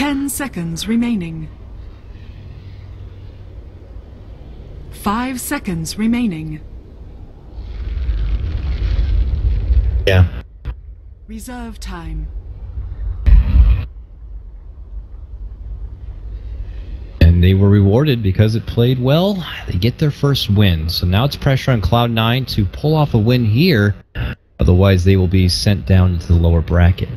10 seconds remaining. 5 seconds remaining. Yeah. Reserve time. And they were rewarded because it played well. They get their first win. So now it's pressure on Cloud9 to pull off a win here. Otherwise, they will be sent down to the lower bracket.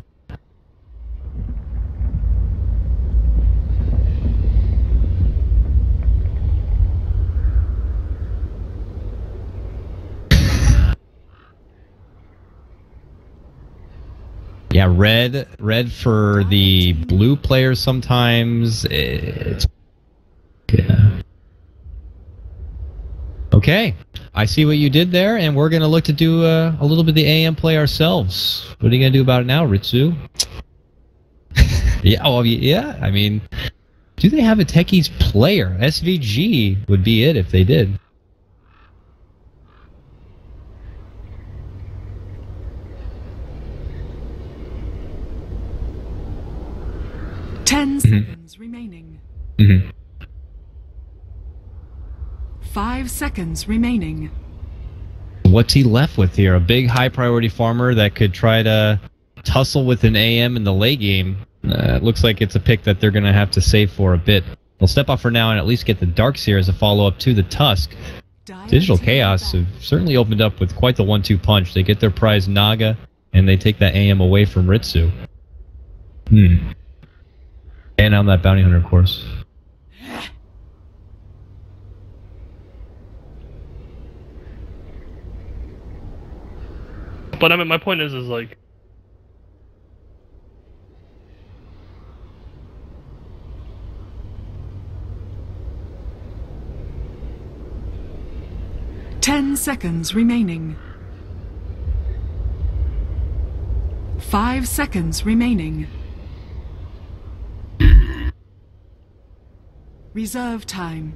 Yeah, red for the blue players sometimes. It's yeah. Okay, I see what you did there, and we're gonna look to do a little bit of the AM play ourselves. What are you gonna do about it now, Ritsu? Yeah, oh yeah. I mean, do they have a Techies player? SVG would be it if they did. Seconds remaining. 5 seconds remaining. What's he left with here? A big high priority farmer that could try to tussle with an AM in the late game. It looks like it's a pick that they're going to have to save for a bit. They'll step off for now and at least get the Darkseer as a follow-up to the Tusk. Digital Chaos have certainly opened up with quite the 1-2 punch. They get their prize Naga, and they take that AM away from Ritsu. And on that Bounty Hunter course. But I mean, my point is like... Ten seconds remaining. 5 seconds remaining. Reserve time.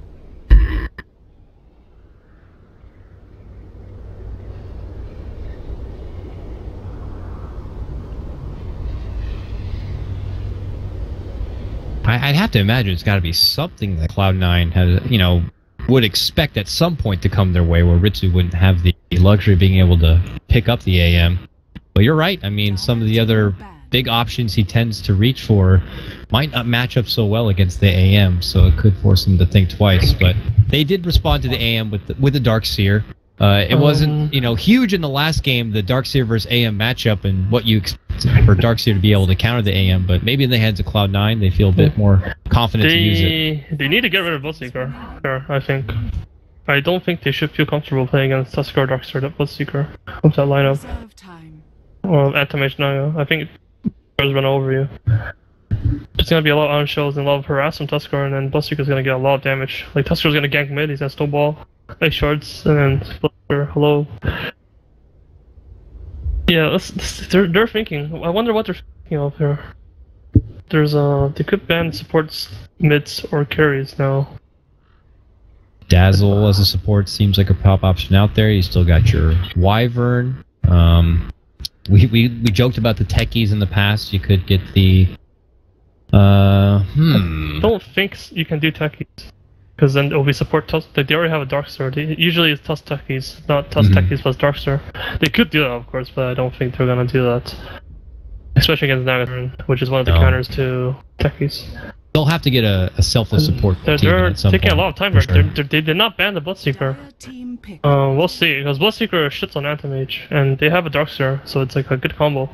I'd have to imagine it's got to be something that Cloud9 has, you know, would expect at some point to come their way where Ritsu wouldn't have the luxury of being able to pick up the AM. But you're right. I mean, some of the other big options he tends to reach for might not match up so well against the AM, so it could force him to think twice. But they did respond to the AM with the Darkseer. It wasn't, you know, huge in the last game, the Darkseer versus AM matchup, and what you expect for Darkseer to be able to counter the AM. But maybe in the hands of Cloud9, they feel a bit more confident to use it. They need to get rid of Bloodseeker, I think. I don't think they should feel comfortable playing against Tusk or Darkseer, that Bloodseeker, with that lineup. Or Anti-Mage Naga. I think it's run over you. There's gonna be a lot of on-shows and a lot of harass from Tusker, and then Bloodseeker's gonna get a lot of damage. Like, Tusker's gonna gank mid, he's gonna snowball, like shorts, and then Bloodseeker, hello. Yeah, they're thinking. I wonder what they're thinking of here. They could ban supports, mids, or carries now. Dazzle as a support seems like a pop option out there. You still got your Wyvern. We joked about the Techies in the past. You could get the... I don't think you can do Techies. Because then it will be support Tusk. They already have a Darkseer. Usually it's Tusk Techies, not Tusk Techies plus Darkseer. They could do that, of course, but I don't think they're gonna do that. Especially against Naga, which is one of the counters to Techies. They'll have to get a selfless support. They're taking a lot of time. Sure. They did not ban the Bloodseeker. We'll see, because Bloodseeker shits on Anti-Mage, and they have a Darkseer, so it's like a good combo.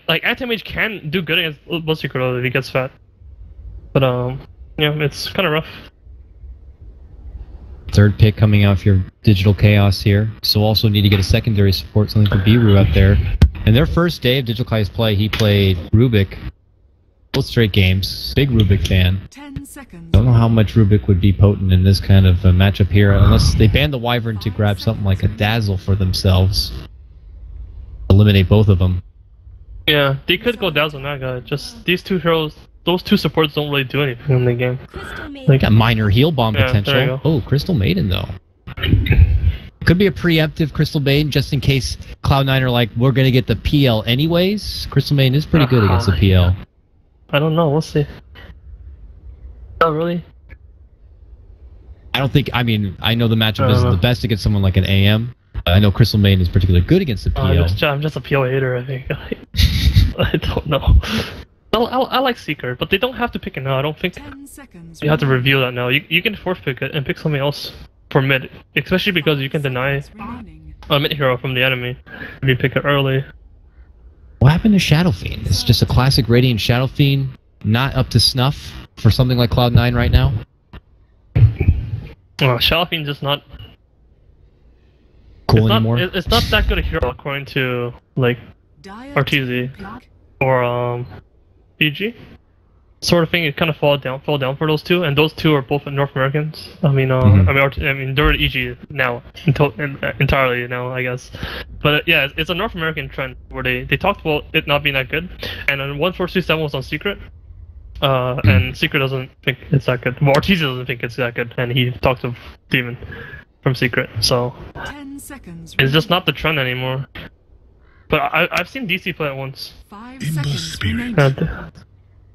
Like, Anti-Mage can do good against Bloodseeker though if he gets fat. But yeah, it's kind of rough. Third pick coming out for your Digital Chaos here. So also need to get a secondary support, something for Biru out there. And their first day of Digital Chaos play, he played Rubik. Both straight games. Big Rubik fan. 10 seconds. Don't know how much Rubik would be potent in this kind of matchup here, unless they ban the Wyvern to grab something like a Dazzle for themselves. Eliminate both of them. Yeah, they could go Dazzle Naga. Just these two heroes, those two supports don't really do anything in the game. They got minor heal bomb potential. Oh, Crystal Maiden though. Could be a preemptive Crystal Maiden just in case Cloud9 are like, we're gonna get the PL anyways. Crystal Maiden is pretty good against the PL. I don't know. We'll see. Oh, really? I don't think. I mean, I know the matchup isn't the best against someone like an AM. I know Crystal Maiden is particularly good against the PL. I'm just a PL hater, I think. I don't know. I like Seeker, but they don't have to pick it now. I don't think 10 seconds you have to reveal that now. You can force pick it and pick something else for mid, especially because you can deny remaining. a mid hero from the enemy if you pick it early. What happened to Shadow Fiend? It's just a classic Radiant Shadow Fiend, not up to snuff for something like Cloud9 right now. Shadow Fiend's just not cool anymore. It's not that good a hero according to like RTZ or BG. Sort of thing. It kind of fell down for those two, and those two are both North Americans. I mean, they're EG now entirely now, I guess. But yeah, it's a North American trend where they talked about it not being that good, and then 1427 was on Secret, and Secret doesn't think it's that good. Well, Ortiz doesn't think it's that good, and he talked to Demon from Secret, so 10 seconds it's just not the trend anymore. But I've seen DC play it once. 5 seconds remaining.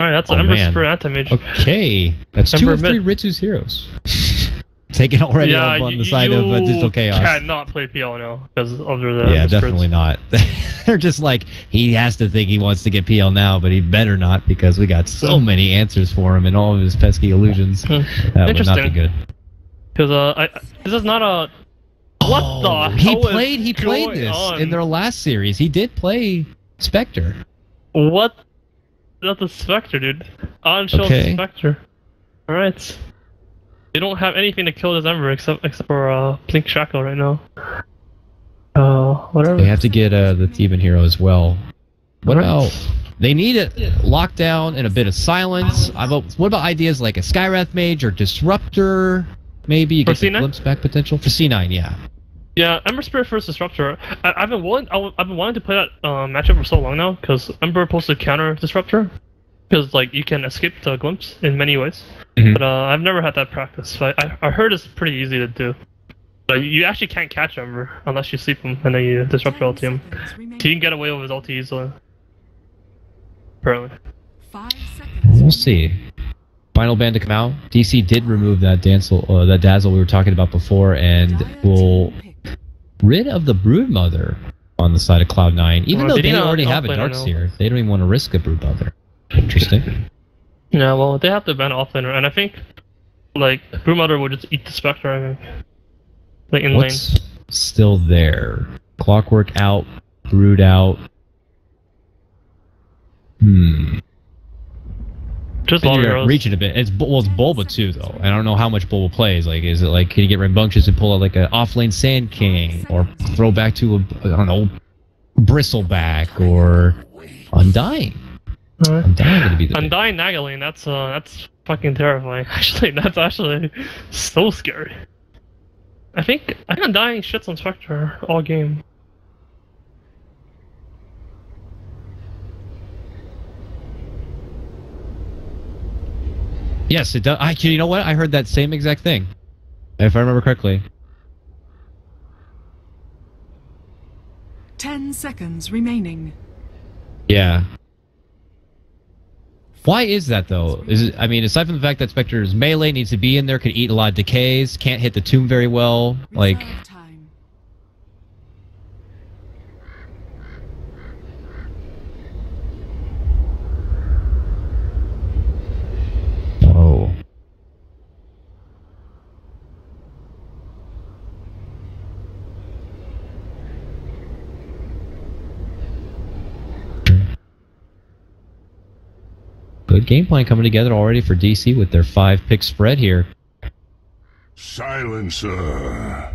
Alright, that's Ember Spirit Anti-Mage. Okay, that's two of three Ritsu's heroes. Taken already up on the side of Digital Chaos. You cannot play PL now because of the yeah, definitely not. They're just like, he has to think he wants to get PL now, but he better not because we got so many answers for him and all of his pesky illusions. That would not be good. Because this is not a... What the hell He played this in their last series. He did play Spectre. What? Not the Spectre, dude. On-show Spectre. Alright. They don't have anything to kill this Ember except for Blink Shackle right now. Whatever. They have to get the Theban hero as well. What about... They need a lockdown and a bit of silence. What about ideas like a Skywrath Mage or Disruptor? Maybe you get the glimpse back potential for C9, yeah. Yeah, Ember Spirit first Disruptor. I've been wanting to play that matchup for so long now because Ember posted counter Disruptor because like you can escape the glimpse in many ways. But I've never had that practice. So I heard it's pretty easy to do. But you actually can't catch Ember unless you sleep him and then you disrupt your ulti him. He can get away with his ulti easily. Apparently. 5 seconds. We'll see. Final ban to come out. DC did remove that dazzle we were talking about before, and will rid of the Broodmother on the side of Cloud9. Even though they already have a Darkseer, they don't even want to risk a Broodmother. Interesting. Yeah, well, they have to ban offlaner, and I think like Broodmother will just eat the Spectre. I think. Like in What's lane. Still there? Clockwork out. Brood out. Just long reaching a bit. It's Bulba too, though. I don't know how much Bulba plays. Like, is it like can you get rambunctious and pull out like an offlane Sand King, or throw back to I don't know, Bristleback or Undying? Undying gonna be the Undying Nagaling. That's fucking terrifying. Actually, that's actually so scary. I think Undying shits on Spectre all game. Yes, it does. You know what? I heard that same exact thing, if I remember correctly. 10 seconds remaining. Yeah. Why is that though? I mean, aside from the fact that Spectre's melee needs to be in there, could eat a lot of decays, can't hit the tomb very well, like. Time. Oh. Good game plan coming together already for DC with their 5-pick spread here. Silencer.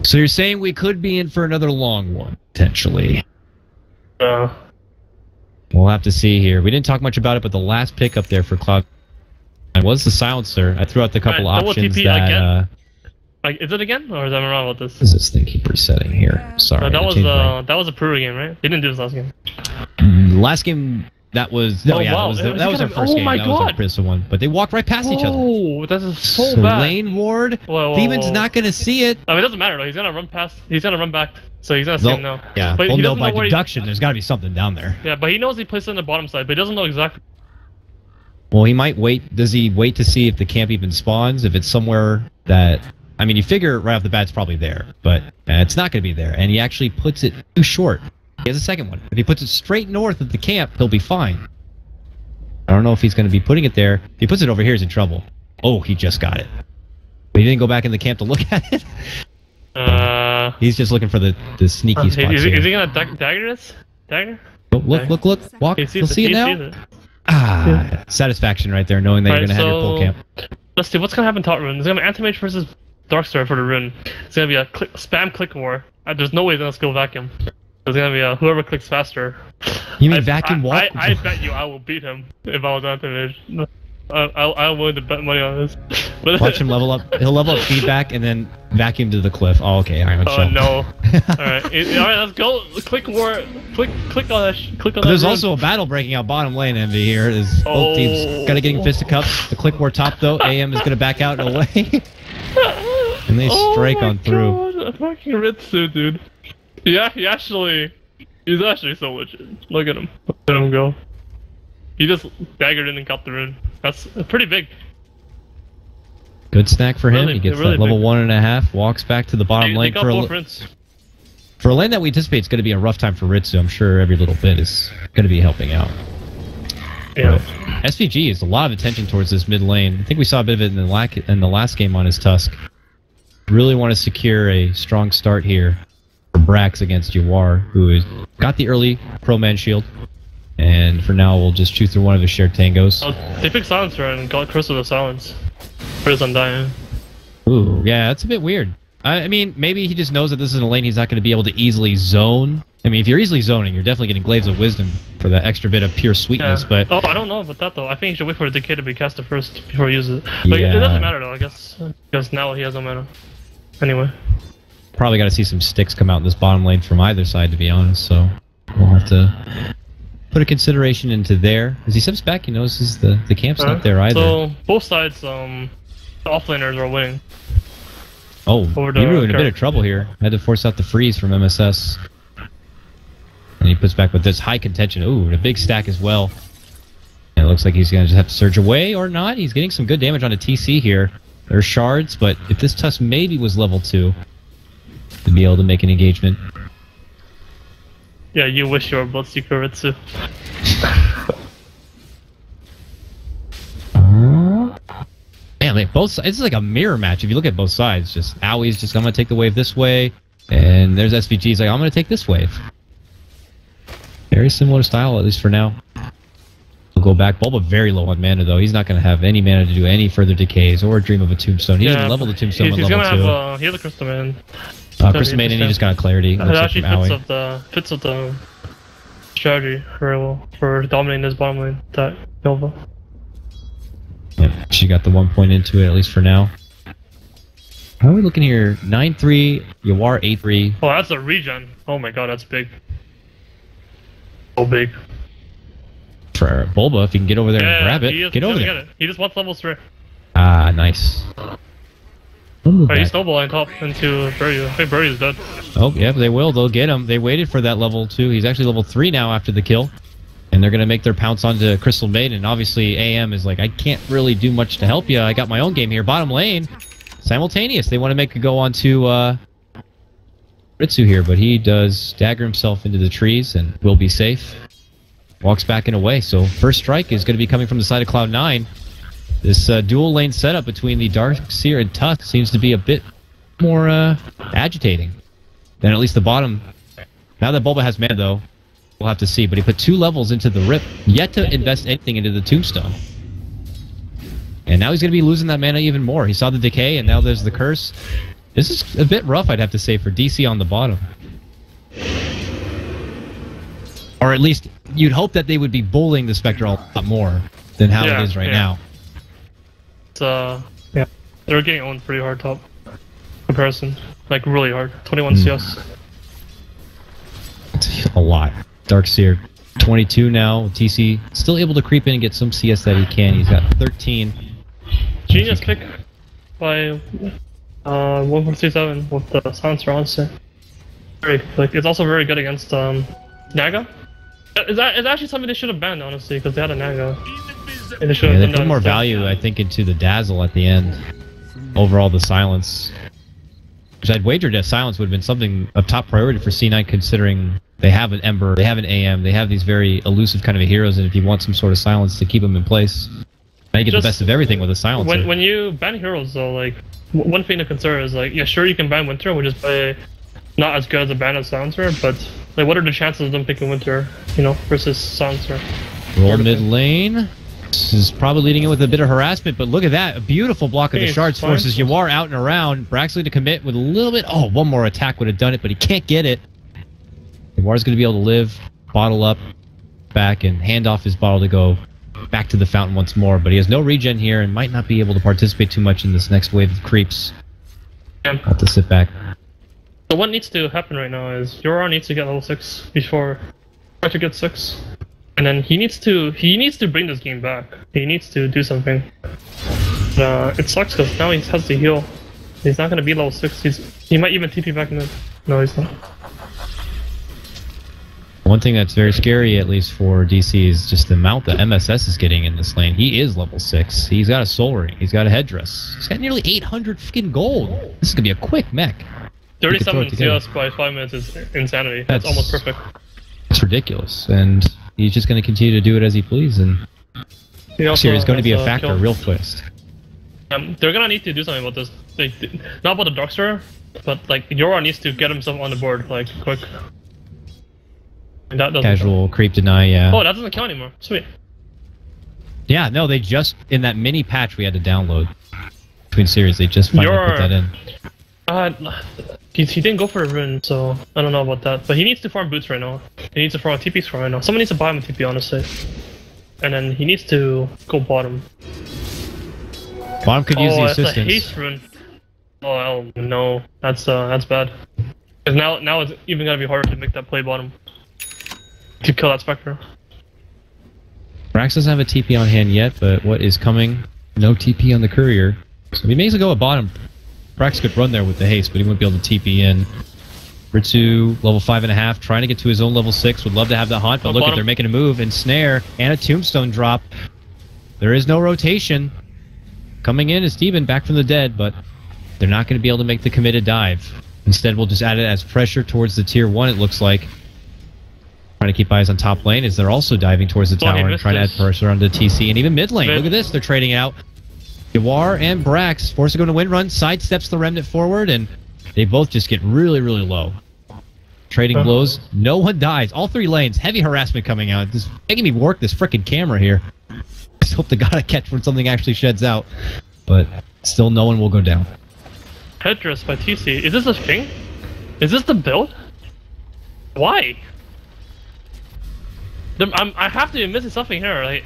So you're saying we could be in for another long one, potentially. We'll have to see here. We didn't talk much about it, but the last pick up there for Cloud was the silencer. I threw out the couple Alright, double options TP that. again? Like, is it again, or is I wrong about this? What does this thing keep resetting here? Sorry. That I was changed my- that was a Peru game, right? They didn't do this last game. Last game. That was no, Oh, yeah, wow. that was our first Oh game. my That was our God. Prison one, but they walked right past each other. Oh, that is so bad. Lane Ward, Whoa, Demon's whoa. not gonna see it. I mean, it doesn't matter though. He's gonna run past. He's gonna run back. So he's gonna see Well, him now. yeah, but well, he no, doesn't by know where deduction, there's got to be something down there. Yeah, but he knows he placed it on the bottom side, but he doesn't know exactly. Well, he might wait. Does he wait to see if the camp even spawns? If it's somewhere that, I mean, you figure right off the bat it's probably there, but it's not going to be there. And he actually puts it too short. He has a second one. If he puts it straight north of the camp, he'll be fine. I don't know if he's going to be putting it there. If he puts it over here, he's in trouble. Oh, he just got it. But he didn't go back in the camp to look at it. He's just looking for the sneaky spots Is here. he gonna dagger this? Dagger? Oh, look, Walk. He You'll sees see it now. Sees it. Ah, satisfaction right there, knowing that you're Alright, going to have your full camp. Let's see what's gonna happen top rune. There's gonna be Anti-Mage versus Darkstar for the rune. It's gonna be a spam click war. There's no way they're gonna skill vacuum. There's gonna be a whoever clicks faster. You mean vacuum walk? I bet you I will beat him if I was Anti-Mage. I'm willing to bet money on this. But Watch him level up. He'll level up feedback and then vacuum to the cliff. Oh, okay. Iron Oh Shell. no! All right, let's go. Click war. Click on that. Click on that. There's rune. also a battle breaking out bottom lane, Envy here. Is both teams got to getting fisticuffs. The click war top though. AM is gonna back out and away. And they strike on through. God, fucking Ritsu, dude. Yeah, he's actually so legit. Look at him. Look at him go. He just daggered in and got the rune. That's pretty big. Good snack for him. Really- He gets really that level big. 1.5. Walks back to the bottom They lane got for both runes. a lane that we anticipate is going to be a rough time for Ritsu. I'm sure every little bit is going to be helping out. Yeah. But SVG is a lot of attention towards this mid lane. I think we saw a bit of it in the last game on his Tusk. Really want to secure a strong start here for Brax against Jawar, who has got the early Pro Man shield. And for now, we'll just chew through one of his shared tangos. Oh, they picked Silencer and got Crystal of Silence. For his Undying. Ooh, yeah, that's a bit weird. I mean, maybe he just knows that this is a lane he's not going to be able to easily zone. I mean, if you're easily zoning, you're definitely getting Glaives of Wisdom for that extra bit of pure sweetness, but... Oh, I don't know about that though. I think he should wait for the Decay to be casted first before he uses it. But Yeah. it doesn't matter though, I guess. Because now he has no mana. Anyway. Probably got to see some sticks come out in this bottom lane from either side, to be honest, so... We'll have to put a consideration into there. As he steps back, he notices the camp's not there either. So, both sides, the offlaners are winning. Oh, over the Miru in a bit Kara. of trouble here. Had to force out the freeze from MSS. And he puts back with this high contention. Ooh, and a big stack as well. And it looks like he's going to just have to surge away or not. He's getting some good damage on a TC here. There's shards, but if this Tusk maybe was level 2, to be able to make an engagement. Yeah, you wish you were Bloodseeker Ritsu. Man, both sides, it's like a mirror match. If you look at both sides, just Aui's just, I'm going to take the wave this way. And there's SVG's like, I'm going to take this wave. Very similar style, at least for now. We'll go back. Bulba very low on mana, though. He's not going to have any mana to do any further decays or dream of a tombstone. He didn't level the tombstone he's with gonna level 2. have, he has a Crystal Man. Crystal Maiden, he just got a clarity. It Looks like actually from fits Aoi. with the strategy very well for dominating this bottom lane. That Nova. Yep, she got the 1 point into it, at least for now. How are we looking here? 9-3, Yawar 8-3. Oh, that's a regen. Oh my god, that's big. So big. For Bulba, if he can get over there and grab he it. is Get over gonna there. Get it. He just wants level 3. Ah, nice. We'll move Alright, he's back. snowballing top into Buryu. I think Buryu's dead. Oh, yeah, they will. They'll get him. They waited for that level 2. He's actually level 3 now after the kill. And they're going to make their pounce onto Crystal Maiden. Obviously, AM is like, I can't really do much to help you. I got my own game here. Bottom lane, simultaneous. They want to make a go onto Ritsu here, but he does dagger himself into the trees and will be safe. Walks back and away. So first strike is going to be coming from the side of Cloud9. This dual lane setup between the Darkseer and Tusk seems to be a bit more agitating than at least the bottom. Now that Bulba has mana, though, we'll have to see. But he put 2 levels into the Rip, yet to invest anything into the Tombstone. And now he's going to be losing that mana even more. He saw the Decay, and now there's the Curse. This is a bit rough, I'd have to say, for DC on the bottom. Or at least, you'd hope that they would be bullying the Spectre a lot more than how it is right now. yeah, they're getting owned pretty hard top. Comparison, like really hard. 21 CS. It's a lot. Darkseer, 22 now. TC still able to creep in and get some CS that he can. He's got 13. Genius pick by 147 with the silencer on set. It's also very good against Naga. It's actually something they should have banned, honestly, because they had a Naga. And they should have Yeah, they done put that more instead. value, I think, into the Dazzle at the end. Overall, the silence. Which I'd wagered that silence would have been something of top priority for C9, considering they have an Ember, they have an AM, they have these very elusive kind of heroes, and if you want some sort of silence to keep them in place, now you get the best of everything with a silencer. When you ban heroes, though, like, one thing to consider is, like, yeah, sure, you can ban Winter, which is probably not as good as a ban as Silencer, but, like, what are the chances of them picking Winter, you know, versus Silencer? Roll mid lane. This is probably leading in with a bit of harassment, but look at that. A beautiful block of the Hey, shards fine. forces Yawar out and around. Braxley to commit with a little bit. Oh, one more attack would have done it, but he can't get it. Yawar's going to be able to live, bottle up, back, and hand off his bottle to go back to the fountain once more. But he has no regen here and might not be able to participate too much in this next wave of creeps. Yeah. Have to sit back. So what needs to happen right now is Yora needs to get level 6 before try to get 6. And then he needs to bring this game back. He needs to do something. It sucks because now he has to heal. He's not gonna be level 6. He might even TP back mid. No, he's not. One thing that's very scary, at least for DC, is just the amount that MSS is getting in this lane. He is level 6. He's got a soul ring. He's got a headdress. He's got nearly 800 freaking gold. This is gonna be a quick mech. 37 together. CS by 5 minutes is insanity. That's almost perfect. It's ridiculous, and he's just going to continue to do it as he pleases. And He also here is going to be a has factor, kill. real twist. They're gonna need to do something about this. Not about the Darkstar, but like Yora needs to get himself on the board, like quick. And that doesn't Casual creep deny, yeah. Oh, that doesn't count anymore. Sweet. Yeah, no, they just in that mini patch we had to download between series. They just finally put that in. He didn't go for a rune, so I don't know about that. But he needs to farm boots right now. He needs to farm TPs right now. Someone needs to buy him a TP, honestly. And then he needs to go bottom. Bottom could use the that's a assistance. haste rune. Oh no, that's bad. Because now it's even gonna be harder to make that play bottom. To kill that Spectre. Brax doesn't have a TP on hand yet, but what is coming? No TP on the courier. So he may as well go at bottom. Brax could run there with the haste, but he wouldn't be able to TP in. Ritsu, level 5.5, trying to get to his own level 6. Would love to have that haunt, but look at they're making a move and snare and a tombstone drop. There is no rotation. Coming in is Steven back from the dead, but they're not going to be able to make the committed dive. Instead, we'll just add it as pressure towards the tier 1, it looks like. Trying to keep eyes on top lane as they're also diving towards the tower and trying to add pressure onto TC and even mid lane. Look at this, they're trading out. Yawar and Brax forced to go to wind run, sidesteps the remnant forward, and they both just get really, really low. Trading blows, no one dies. All 3 lanes, heavy harassment coming out. Just making me work this frickin' camera here. Just hope to God I catch when something actually sheds out. But still no one will go down. Headdress by TC. Is this a thing? Is this the build? Why? I have to be missing something here. Like,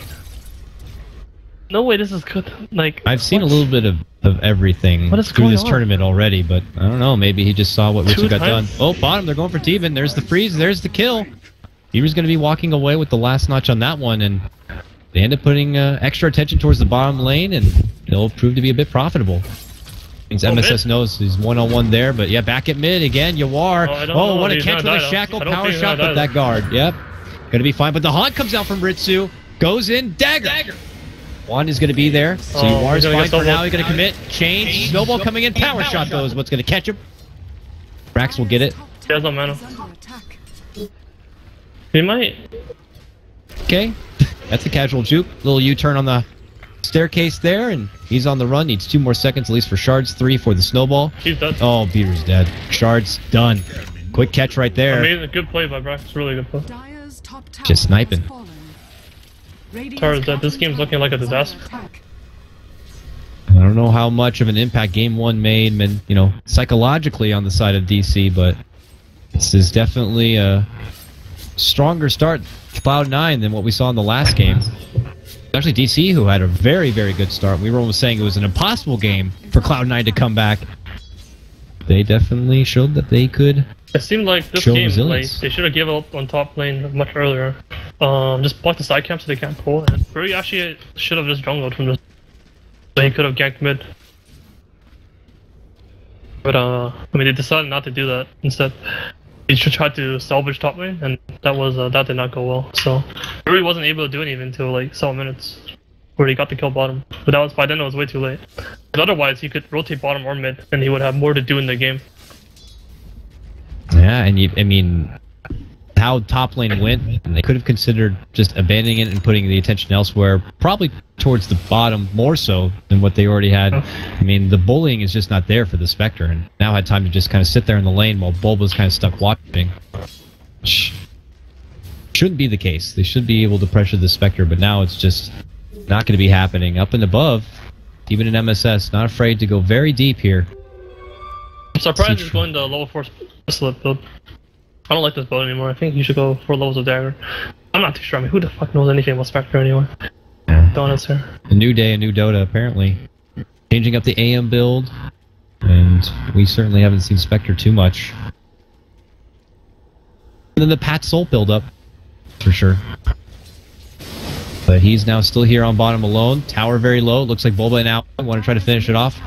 no way this is good. Like, I've seen a little bit of everything What is through going this on? tournament already, but I don't know. Maybe he just saw what Ritsu 2 got done. times? Oh, bottom, they're going for Teven. There's the freeze. There's the kill. Beaver's going to be walking away with the last notch on that one, and they end up putting extra attention towards the bottom lane, and they'll prove to be a bit profitable. Means MSS knows he's one-on-one there, but yeah, back at mid again. Yawar. I don't know. What a He's catch gonna with a die, though. shackle I don't power think he's shot, gonna but die, that guard. Yep. Gonna be fine, but the haunt comes out from Ritsu. Goes in. Dagger. One is going to be there, so Yawar's he's gonna fine get for now. snowball. He's going to commit. Change. Snowball coming in. Power shot, though, is what's going to catch him. Brax will get it. He has no mana. Is under attack. He might. Okay. That's a casual juke. Little U-turn on the staircase there, and he's on the run. Needs 2 more seconds, at least for shards. 3 for the snowball. He's dead. Oh, Beater's dead. Shards done. Quick catch right there. Amazing. Good play by Brax. Really good play. Dire's top tower Just sniping. has fallen. Radiant's Tower's dead. This game's looking like a is under disaster. attack. I don't know how much of an impact Game 1 made, you know, psychologically on the side of DC, but this is definitely a stronger start to Cloud9 than what we saw in the last game. Especially DC, who had a very, very good start. We were almost saying it was an impossible game for Cloud9 to come back. They definitely showed that they could. It seemed like this show game, resilience. like, they should have given up on top lane much earlier. Just block the side camp so they can't pull. And Rui actually should have just jungled from this. So he could have ganked mid. But I mean, they decided not to do that. Instead, they should try to salvage top lane, and that did not go well. So Rui wasn't able to do anything until like 7 minutes, where he got the kill bottom. But that was by then it was way too late. Because otherwise, he could rotate bottom or mid, and he would have more to do in the game. Yeah, and I mean, how top lane went, and they could have considered just abandoning it and putting the attention elsewhere, probably towards the bottom more so than what they already had. I mean, the bullying is just not there for the Spectre, and now had time to just kind of sit there in the lane while Bulba's kind of stuck watching. Shouldn't be the case. They should be able to pressure the Spectre, but now it's just not going to be happening. Up and above, even in MSS, not afraid to go very deep here. I'm surprised he's going the level 4 slip build. I don't like this build anymore. I think you should go 4 levels of dagger. I'm not too sure. I mean, who the fuck knows anything about Spectre anyway? Donuts here. A new day, a new Dota, apparently. Changing up the AM build, and we certainly haven't seen Spectre too much. And then the Pat Soul build up, for sure. But he's now still here on bottom alone. Tower very low. Looks like Bulba and Al want to try to finish it off.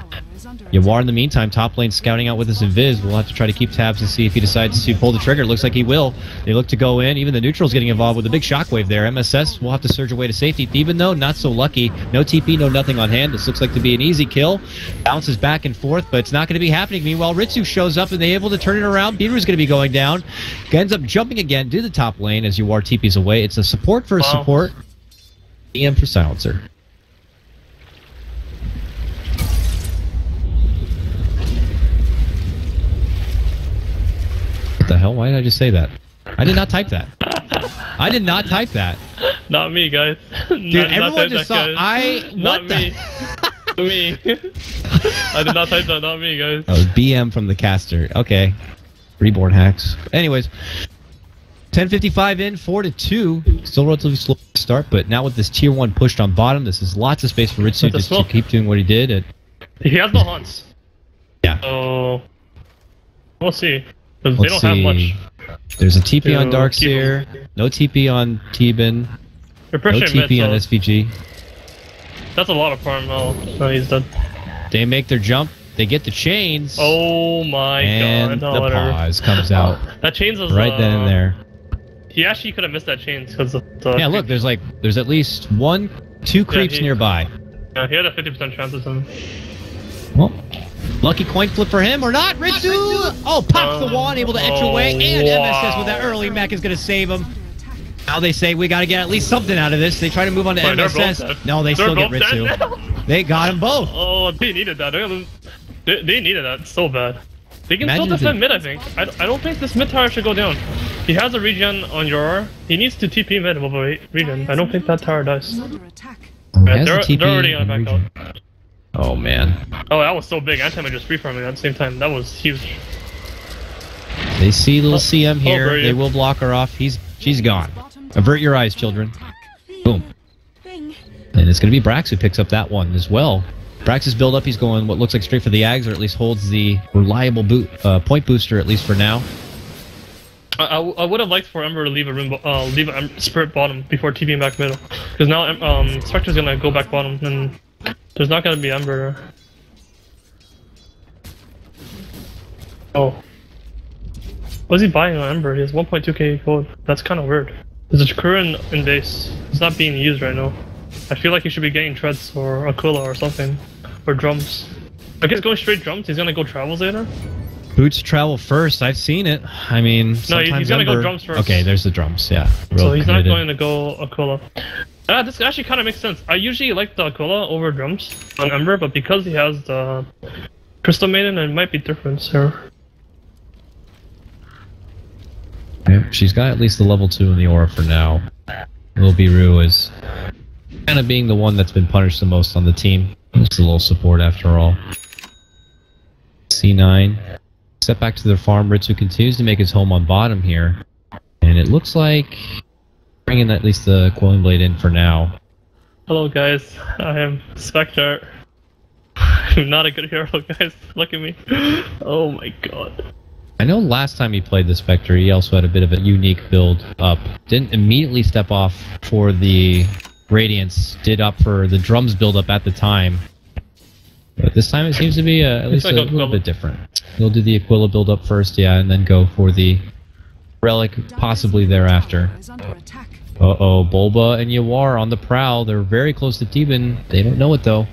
Yawar in the meantime, top lane scouting out with his Invis. We'll have to try to keep tabs and see if he decides to pull the trigger. Looks like he will. They look to go in. Even the neutral's getting involved with a big shockwave there. MSS will have to surge away to safety, even though not so lucky. No TP, no nothing on hand. This looks like to be an easy kill. Bounces back and forth, but it's not going to be happening. Meanwhile, Ritsu shows up and they're able to turn it around. Bearu's going to be going down. Ends up jumping again to the top lane as Yawar TP's away. It's a support for a support. EM for silencer. What the hell? Why did I just say that? I did not type that. I did not type that. Not me, guys. Dude, everyone just saw. Not what me. Me. I did not type that. Not me, guys. Oh, BM from the caster. Okay. Reborn hacks. Anyways. 10:55 in, 4-2. Still relatively slow start, but now with this tier 1 pushed on bottom, this is lots of space for Ritsu just to keep doing what he did. He has no haunts. Yeah. So we'll see. Because they don't have much. There's a TP on Darkseer, no TP on T-Bin, no TP on SVG. That's a lot of farm. Oh, he's dead. They make their jump. They get the chains. Oh my and god. And the pause comes out. That chains was right then and there. He actually could have missed that chains because yeah, look, there's at least 2 creeps nearby. Yeah, he had a 50% chance of something. Well, lucky coin flip for him or not. Ritsu! Oh, pops the wand, able to etch away, and MSS with that early mech is going to save him. Now they say we got to get at least something out of this. They try to move on to MSS. No, they still get Ritsu. They got them both. Oh, they needed that. They needed that so bad. They can still defend mid, I think. I don't think this mid tower should go down. He has a regen on your. He needs to TP mid with a regen. I don't think that tower dies. Yeah, they're already on back out. Oh man. Oh, that was so big. Anti-mage just free farming at the same time. That was huge. They see little CM here. They will block her off. She's gone. Avert your eyes, children. Boom. And it's going to be Brax who picks up that one as well. Brax's build up, he's going what looks like straight for the Ags, or at least holds the reliable point booster, at least for now. I would have liked for Ember to leave a Spirit bottom before TPing back middle. Because now Spectre's going to go back bottom, and there's not going to be Ember there. Oh. What's he buying on Ember? He has 1.2k gold. That's kind of weird. There's a Chikurin in base. It's not being used right now. I feel like he should be getting treads or Aquila or something. Or drums. I guess going straight drums, he's gonna go travels later? Boots travel first, I've seen it. I mean, no, he's gonna go drums first. Okay, there's the drums, yeah. So he's not going to go Aquila. This actually kind of makes sense. I usually like the Aquila over drums on Ember, but because he has the Crystal Maiden, it might be different, sir. Yep, she's got at least the level 2 in the aura for now. Lil Biru is kind of being the one that's been punished the most on the team. Just a little support after all. C9. Step back to their farm. Ritsu continues to make his home on bottom here. And it looks like bringing at least the Quelling Blade in for now. Hello guys, I am Spectre. I'm not a good hero, guys. Look at me. Oh my god. I know last time he played the Spectre, he also had a bit of a unique build up. Didn't immediately step off for the Radiance, did up for the drums build up at the time. But this time it seems to be at least a little bit different. He'll do the Aquila build up first, yeah, and then go for the Relic possibly thereafter. Is under attack. Uh-oh, Bulba and Yawar on the prowl. They're very close to Theban. They don't know it though.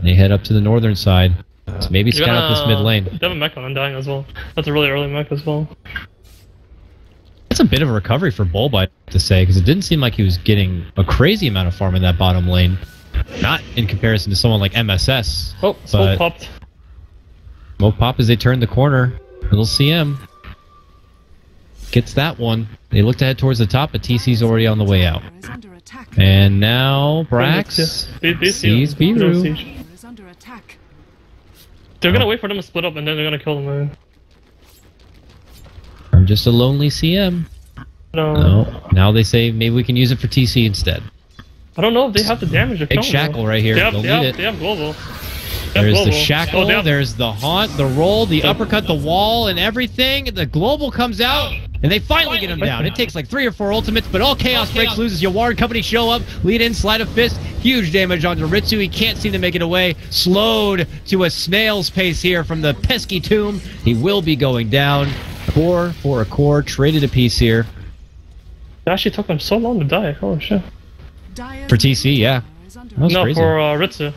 They head up to the northern side. So maybe scout out this mid lane. They have a mech on Undying as well. That's a really early mech as well. That's a bit of a recovery for Bulba, I have to say, because it didn't seem like he was getting a crazy amount of farm in that bottom lane. Not in comparison to someone like MSS. Oh, smoke popped. Smoke pop as they turn the corner. Little CM gets that one. They look to head towards the top, but TC's already on the way out. Is under attack. And now Brax sees Biru. Is under attack. They're gonna wait for them to split up and then they're gonna kill them, man. I'm just a lonely CM. No. Now they say maybe we can use it for TC instead. I don't know if they have the damage to kill Big shackle right here. They'll need it. They have global. There's the shackle, there's the haunt, the roll, the uppercut, the wall, and everything. The global comes out, and they finally get him down. It takes like 3 or 4 ultimates, but all chaos breaks loose as Yawar and company show up. Lead in, slide of fist, huge damage onto Ritsu. He can't seem to make it away. Slowed to a snail's pace here from the pesky tomb. He will be going down. Core for a core, traded a piece here. It actually took them so long to die. Holy shit. For TC, yeah. That was No, crazy. for Ritsu.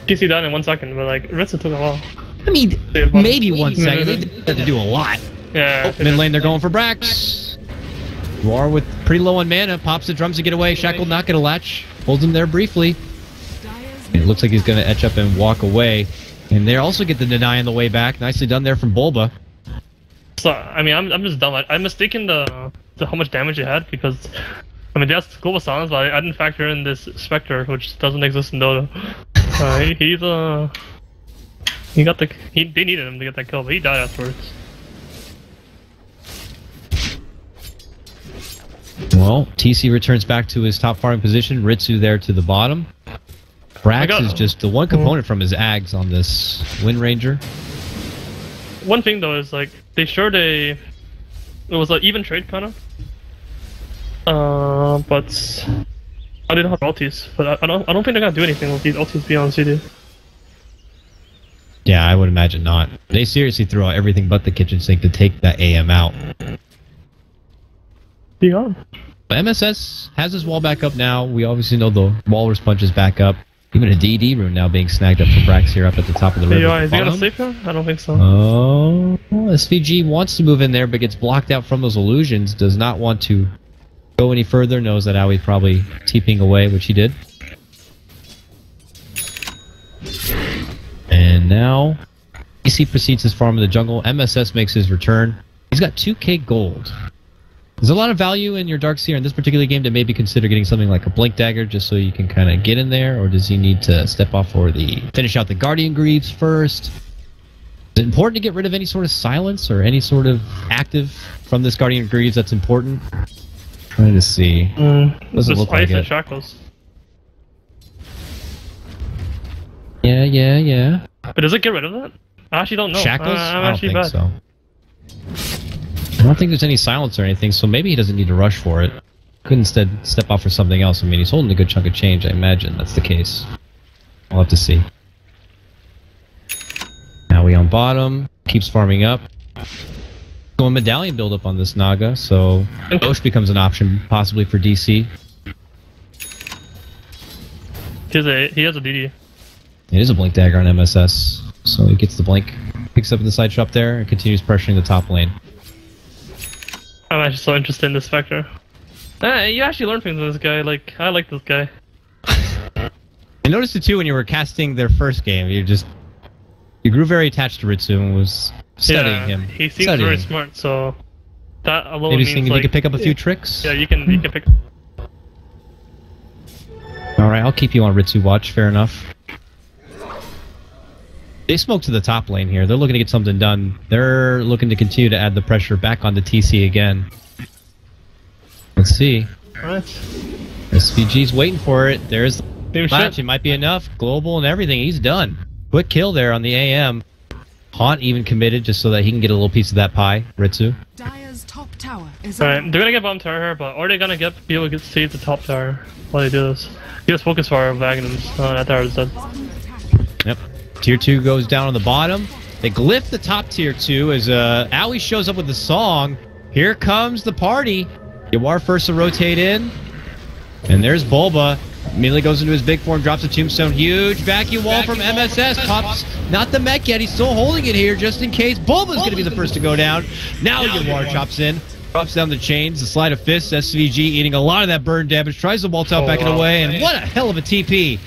TC died in 1 second, but like Ritsu took a while. I mean, maybe 1 second. They didn't have to do a lot. Yeah. Mid lane, they're going for Brax. Yawar with pretty low on mana, pops the drums to get away. Shackle not gonna latch, holds him there briefly. It looks like he's gonna etch up and walk away. And they also get the deny on the way back. Nicely done there from Bulba. So I mean, I'm just dumb. I'm mistaken the how much damage it had because I mean that's global silence, but I didn't factor in this Spectre, which doesn't exist in Dota. They needed him to get that kill, but he died afterwards. Well, TC returns back to his top farming position. Ritsu there to the bottom. Brax is just the one component from his Ags on this Wind Ranger. One thing though is like they showed it was an even trade kind of. But I didn't have ultis, but I don't think they're gonna do anything with these ultis beyond CD. Yeah, I would imagine not. They seriously threw out everything but the kitchen sink to take that AM out. Beyond. But MSS has his wall back up now. We obviously know the Walrus Punch is back up. Even a DD rune now being snagged up for Brax here up at the top of the river. Yeah, is he gonna save him? I don't think so. Oh, SVG wants to move in there, but gets blocked out from those illusions. Does not want to go any further. Knows that Aui's probably TPing away, which he did. And now, EC proceeds his farm in the jungle. MSS makes his return. He's got 2k gold. There's a lot of value in your Darkseer in this particular game to maybe consider getting something like a Blink Dagger just so you can kind of get in there, or does he need to step off for finish out the Guardian Greaves first? Is it important to get rid of any sort of silence or any sort of active from this Guardian Greaves that's important? Trying to see. Doesn't look like it. Shackles. Yeah. But does it get rid of that? I actually don't know. Shackles? I'm I don't actually think bad. so. I don't think there's any silence or anything, so maybe he doesn't need to rush for it. Could instead step off for something else. I mean, he's holding a good chunk of change, I imagine that's the case. We'll have to see. Now we on bottom, keeps farming up. Going medallion build up on this Naga, so Ghost becomes an option, possibly for DC. He has a DD. It is a Blink Dagger on MSS, so he gets the Blink, picks up in the side shop there, and continues pressuring the top lane. I'm actually so interested in this Spectre. You actually learn things with this guy. Like, I like this guy. I noticed it too when you were casting their first game. You grew very attached to Ritsu and was studying him. He seems very smart, so that alone maybe means seeing if you could pick up a few tricks. Yeah, you can pick. All right, I'll keep you on Ritsu watch. Fair enough. They smoke to the top lane here. They're looking to get something done. They're looking to continue to add the pressure back onto TC again. Let's see. Alright. SVG's waiting for it. There's the Same match. shit. It might be enough. Global and everything. He's done. Quick kill there on the AM. Haunt even committed just so that he can get a little piece of that pie. Ritsu. Dire's top tower is Alright, under they're gonna get bottom tower here, but are they gonna be able to save the top tower while they do this? He has focus fire of Magnums. That tower is dead. bottom attack. Yep. Tier 2 goes down on the bottom. They glyph the top tier 2 as Owie shows up with the song. Here comes the party. Yawar first to rotate in. And there's Bulba. Immediately goes into his big form, drops a tombstone. Huge vacuum wall from MSS. Pops not the mech yet. He's still holding it here just in case. Bulba's going to be the first to go down. Now Yawar chops in. Drops down the chains. The slide of fists. SVG eating a lot of that burn damage. Tries to wall top back it away. And what a hell of a TP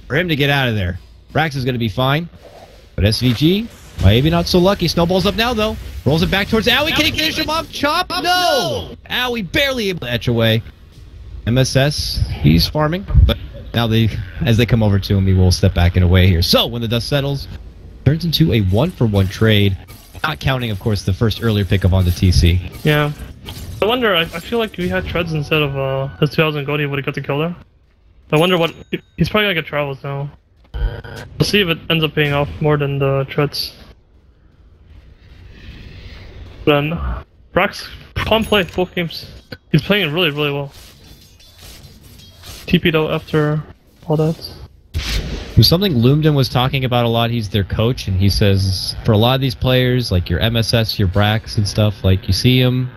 for him to get out of there. Brax is going to be fine. But SVG, maybe not so lucky. Snowballs up now, though. Rolls it back towards Owie. Can he finish him off? Chop? No! Owie barely able to etch away. MSS, he's farming, but now as they come over to him, he will step back and away here. So, when the dust settles, turns into a 1-for-1 trade, not counting, of course, the first earlier pickup on the TC. Yeah. I wonder, I feel like we had treads instead of his 2000 gold, he would have got the kill there. I wonder what, he's probably gonna get travels now. We'll see if it ends up paying off more than the treads. Then, Brax, calm play, both games. He's playing really, really well. TP'd out after all that. It was something Lumden was talking about a lot. He's their coach, and he says for a lot of these players, like your MSS, your Brax and stuff, like you see them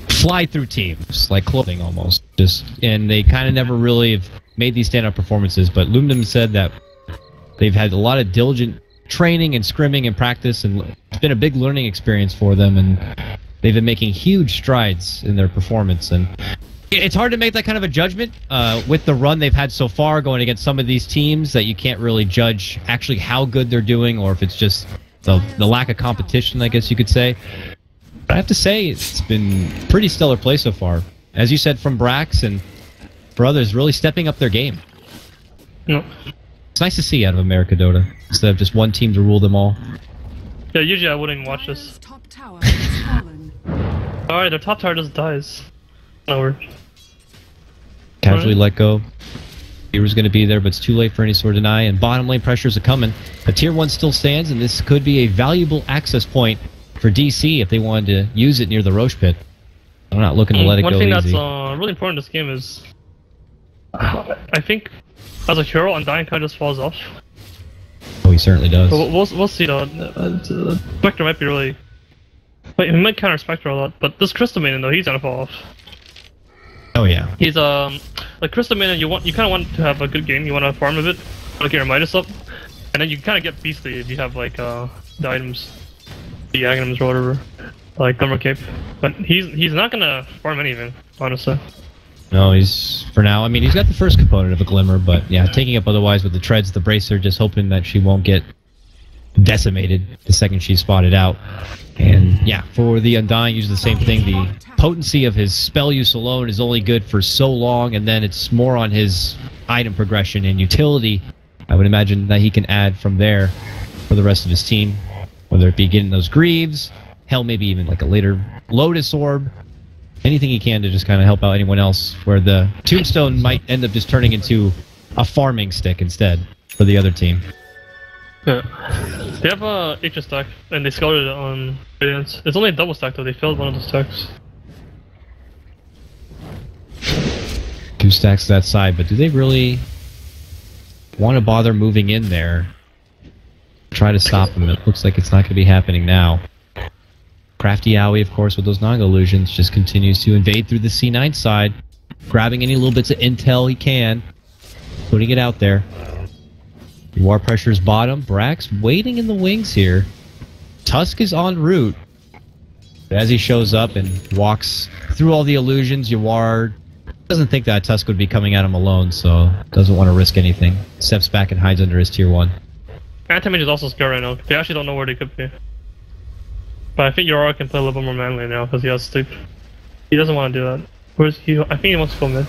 fly through teams, like clothing almost. And they kind of never really have made these standout performances, but Lumden said that they've had a lot of diligent training and scrimming and practice, and it's been a big learning experience for them, and they've been making huge strides in their performance. And it's hard to make that kind of a judgment with the run they've had so far going against some of these teams that you can't really judge actually how good they're doing, or if it's just the lack of competition, I guess you could say. But I have to say, it's been pretty stellar play so far. As you said, from Brax and for others, really stepping up their game. No. It's nice to see out of America Dota, instead of just one team to rule them all. Yeah, usually I wouldn't even watch Dire's this. top tower has fallen. Alright, their top tower just dies. No word. Casually let go. He was going to be there, but it's too late for any sort of deny, and bottom lane pressures are coming. But tier 1 still stands, and this could be a valuable access point for DC if they wanted to use it near the Roche pit. I'm not looking to let it go easy. One thing that's really important in this game is, I think, as a hero, Undying kind of just falls off. Oh, he certainly does. But we'll see though. Spectre might be really... Wait, he might counter Spectre a lot, but this Crystal Maiden though, he's gonna fall off. Oh yeah. He's like Crystal Maiden, you kind of want to have a good game. You want to farm a bit, get your Midas up, and then you kind of get beastly if you have like the items, the Aghanims or whatever, like Glimmer Cape. But he's not gonna farm anything, honestly. No, he's for now. I mean, he's got the first component of a Glimmer, but yeah, taking up otherwise with the treads, the Bracer, just hoping that she won't get decimated the second she's spotted out. And yeah, for the Undying, use the same thing. The potency of his spell use alone is only good for so long, and then it's more on his item progression and utility. I would imagine that he can add from there for the rest of his team, whether it be getting those Greaves, hell, maybe even like a later Lotus Orb, anything he can to just kind of help out anyone else, where the Tombstone might end up just turning into a farming stick instead for the other team. Yeah. They have a HS stack, and they scouted it on Radiance. It's only a double stack though, they failed one of the stacks. 2 stacks to that side, but do they really want to bother moving in there? Try to stop him. It looks like it's not going to be happening now. Crafty Owie, of course, with those Naga illusions, just continues to invade through the C9 side, grabbing any little bits of intel he can, putting it out there. War pressure's bottom. Brax waiting in the wings here. Tusk is en route. But as he shows up and walks through all the illusions, Yawar doesn't think that Tusk would be coming at him alone, so doesn't want to risk anything. Steps back and hides under his tier 1. Anti-Mage is also scared right now. They actually don't know where they could be. But I think Yawar can play a little bit more manly now because he has Stoop. He doesn't want to do that. Where's he? I think he wants to go mid.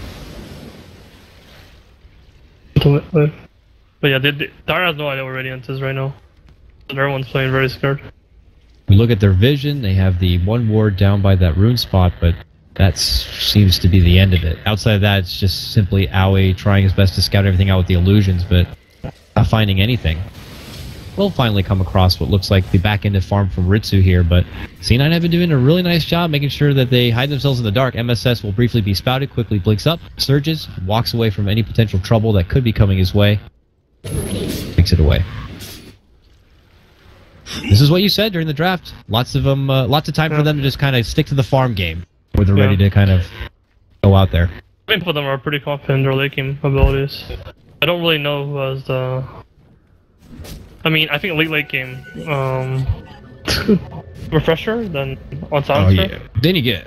But yeah, Dara has no idea where Radiance is right now. And everyone's playing very scared. We look at their vision. They have the 1 ward down by that rune spot, but that seems to be the end of it. Outside of that, it's just simply Aoi trying his best to scout everything out with the illusions, but not finding anything. We'll finally come across what looks like the back-ended farm from Ritsu here, but C9 have been doing a really nice job making sure that they hide themselves in the dark. MSS will briefly be spouted, quickly blinks up, surges, walks away from any potential trouble that could be coming his way, takes it away. This is what you said during the draft. Lots of them, lots of time for them to just kind of stick to the farm game, where they're ready to kind of go out there. I think both of them are pretty confident in their late game abilities. I don't really know who has the... I mean, I think late game, Refresher, then on Silencer. Oh yeah. Then you get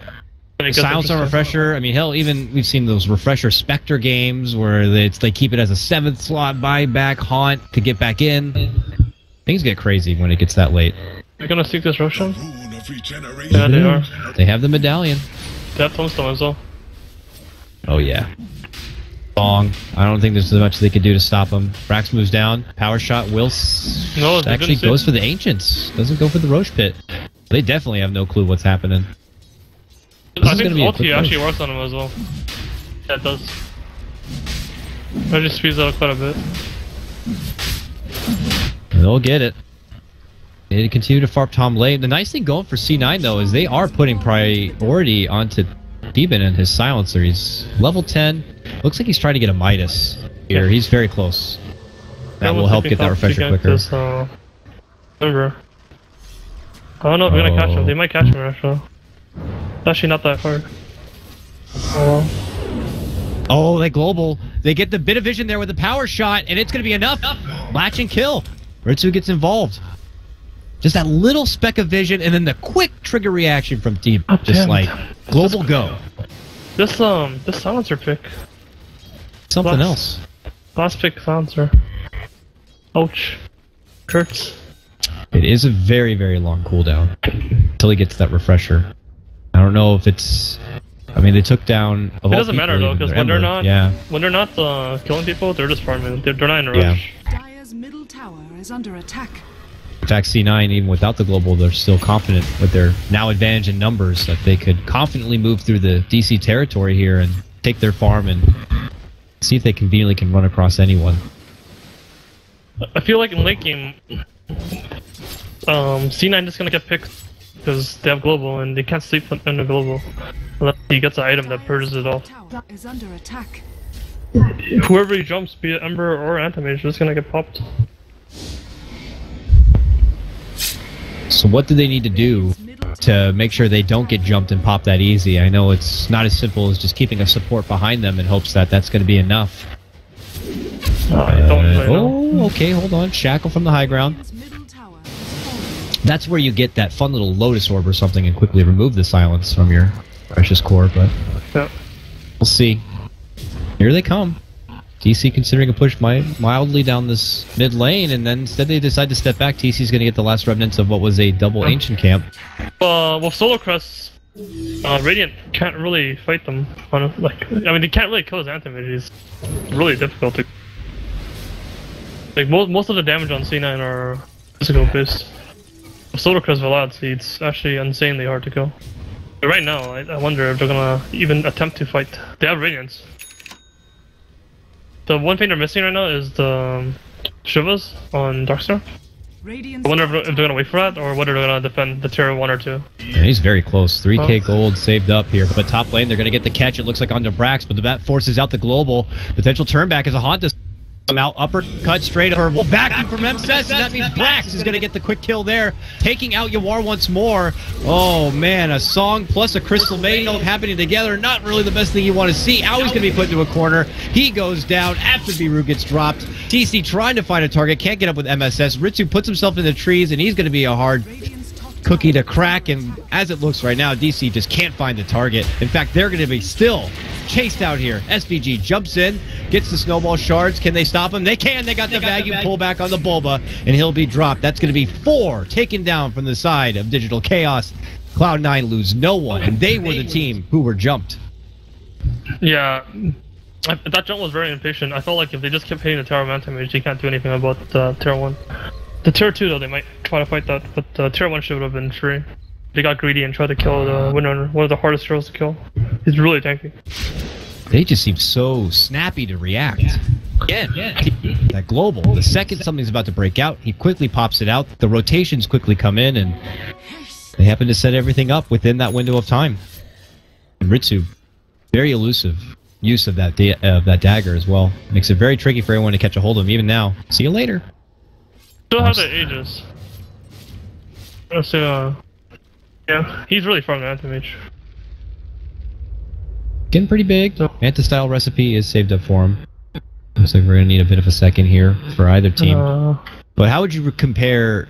Silence on Refresher. I mean, hell, even we've seen those Refresher Spectre games where they keep it as a 7th slot buyback Haunt to get back in. Things get crazy when it gets that late. They're gonna seek this Roshan? Yeah, they are. They have the medallion. They have Tombstone as well. Oh yeah. Long. I don't think there's much they could do to stop him. Brax moves down. Power shot. No, actually goes for the Ancients. Doesn't go for the Roche Pit. They definitely have no clue what's happening. I think ulti actually works on him as well. Yeah, it does. I just speeds out quite a bit. They'll get it. They continue to farp Tom late. The nice thing going for C9 though is they are putting priority onto Deben and his silencer. He's level 10. Looks like he's trying to get a Midas here. Yeah. He's very close. That will help get that refresher quicker. This, remember. I don't know if they're gonna catch him. They might catch him actually. It's actually not that hard. Oh, they global. They get the bit of vision there with the power shot, and it's gonna be enough. Latch and kill. Ritsu gets involved. Just that little speck of vision, and then the quick trigger reaction from Deep. Just like global go. This silencer pick. Something else. Last pick silencer. Ouch. Hurts. It is a very, very long cooldown until he gets that refresher. I don't know if it's. I mean, they took down. It doesn't matter though, because when they're not, when they're not killing people, they're just farming. They're not in a rush. Dire's middle tower is under attack. In fact, C9, even without the global, they're still confident with their now advantage in numbers that they could confidently move through the DC territory here and take their farm and see if they conveniently can run across anyone. I feel like in late game, C9 is gonna get picked because they have global and they can't sleep in the global unless he gets an item that purges it off. Is under attack. Whoever he jumps, be it Ember or Anti-Mage, is gonna get popped. So what do they need to do to make sure they don't get jumped and pop that easy? I know it's not as simple as just keeping a support behind them in hopes that that's going to be enough. Okay, hold on. Shackle from the high ground. That's where you get that fun little Lotus Orb or something and quickly remove the silence from your precious core, but we'll see. Here they come. TC considering a push mildly down this mid lane, and then instead they decide to step back. TC's going to get the last remnants of what was a double ancient camp. Well, Solar Crest, Radiant can't really fight them. I mean, they can't really kill his Anti-Mage. It's really difficult to. Like most of the damage on C9 are physical based. Solar Crest Velad, it's actually insanely hard to kill. But right now, I wonder if they're gonna even attempt to fight. They have Radiance. The one thing they're missing right now is the Shivas on Darkstar. I wonder if they're gonna wait for that, or whether they're gonna defend the tier 1 or 2. Yeah, he's very close. 3k gold saved up here, but top lane they're gonna get the catch. It looks like onto Brax, but that forces out the global. Potential turn back as a Honda. Come out, uppercut straight over. Well, backing from MSS, and that means Brax is going to get the quick kill there, taking out Yawar once more. Oh man, a Song plus a Crystal Maiden happening together. Not really the best thing you want to see. Aoi's going to be put into a corner. He goes down after Biru gets dropped. TC trying to find a target, can't get up with MSS. Ritsu puts himself in the trees, and he's going to be a hard cookie to crack, and as it looks right now, DC just can't find the target. In fact, they're going to be still chased out here. SVG jumps in, gets the snowball shards. Can they stop him? They can. They got the vacuum pullback on the Bulba, and he'll be dropped. That's going to be 4 taken down from the side of Digital Chaos. Cloud9 lose no one, and they were the team who were jumped. Yeah, that jump was very impatient. I felt like if they just kept hitting the Tower of Anti-Mage, they can't do anything about Tier 1. The Tier 2 though, they might try to fight that, but Tier 1 should have been free. they got greedy and tried to kill the Windrunner, one of the hardest heroes to kill. He's really tanky. They just seem so snappy to react. Again, that global. The second something's about to break out, he quickly pops it out. The rotations quickly come in, and they happen to set everything up within that window of time. And Ritsu, very elusive use of that dagger as well. Makes it very tricky for anyone to catch a hold of him, even now. See you later. Still have the Aegis. So, yeah, he's really fun to anti-mage. Getting pretty big. Manta-style recipe is saved up for him. Looks like we're going to need a bit of a second here for either team. But how would you compare...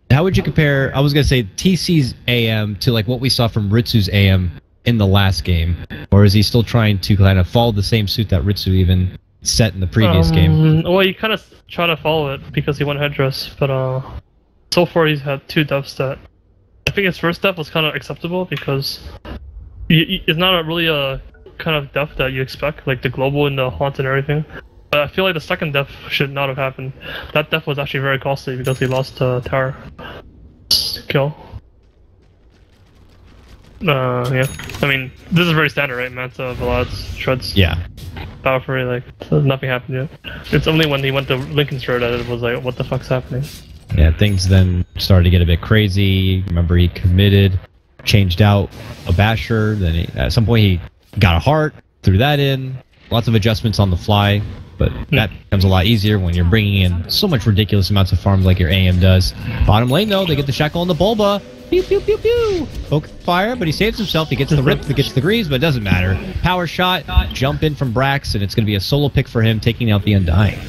How would you compare, I was going to say, TC's AM to like what we saw from Ritsu's AM in the last game? Or is he still trying to kind of follow the same suit that Ritsu even set in the previous game? Well, he kind of tried to follow it because he went headdress, but so far he's had 2 deaths that... I think his first death was kind of acceptable because it's not really a kind of death that you expect, like the global and the haunt and everything. But I feel like the second death should not have happened. That death was actually very costly because he lost tower kill. Yeah. I mean, this is very standard, right? Manta, Vlads, Shreds. Yeah. Power Fury, like, so nothing happened yet. It's only when he went to Lincoln's Road that it was like, what the fuck's happening? Yeah, things then started to get a bit crazy. Remember, he committed, changed out a Basher, then at some point he got a heart, threw that in. Lots of adjustments on the fly, but that becomes a lot easier when you're bringing in so much ridiculous amounts of farms like your AM does. Bottom lane, though, they get the Shackle and the Bulba. Pew, pew, pew, pew. Poke fire, but he saves himself. He gets the rip, he gets the greaves, but it doesn't matter. Power shot, jump in from Brax, and it's going to be a solo pick for him, taking out the Undying.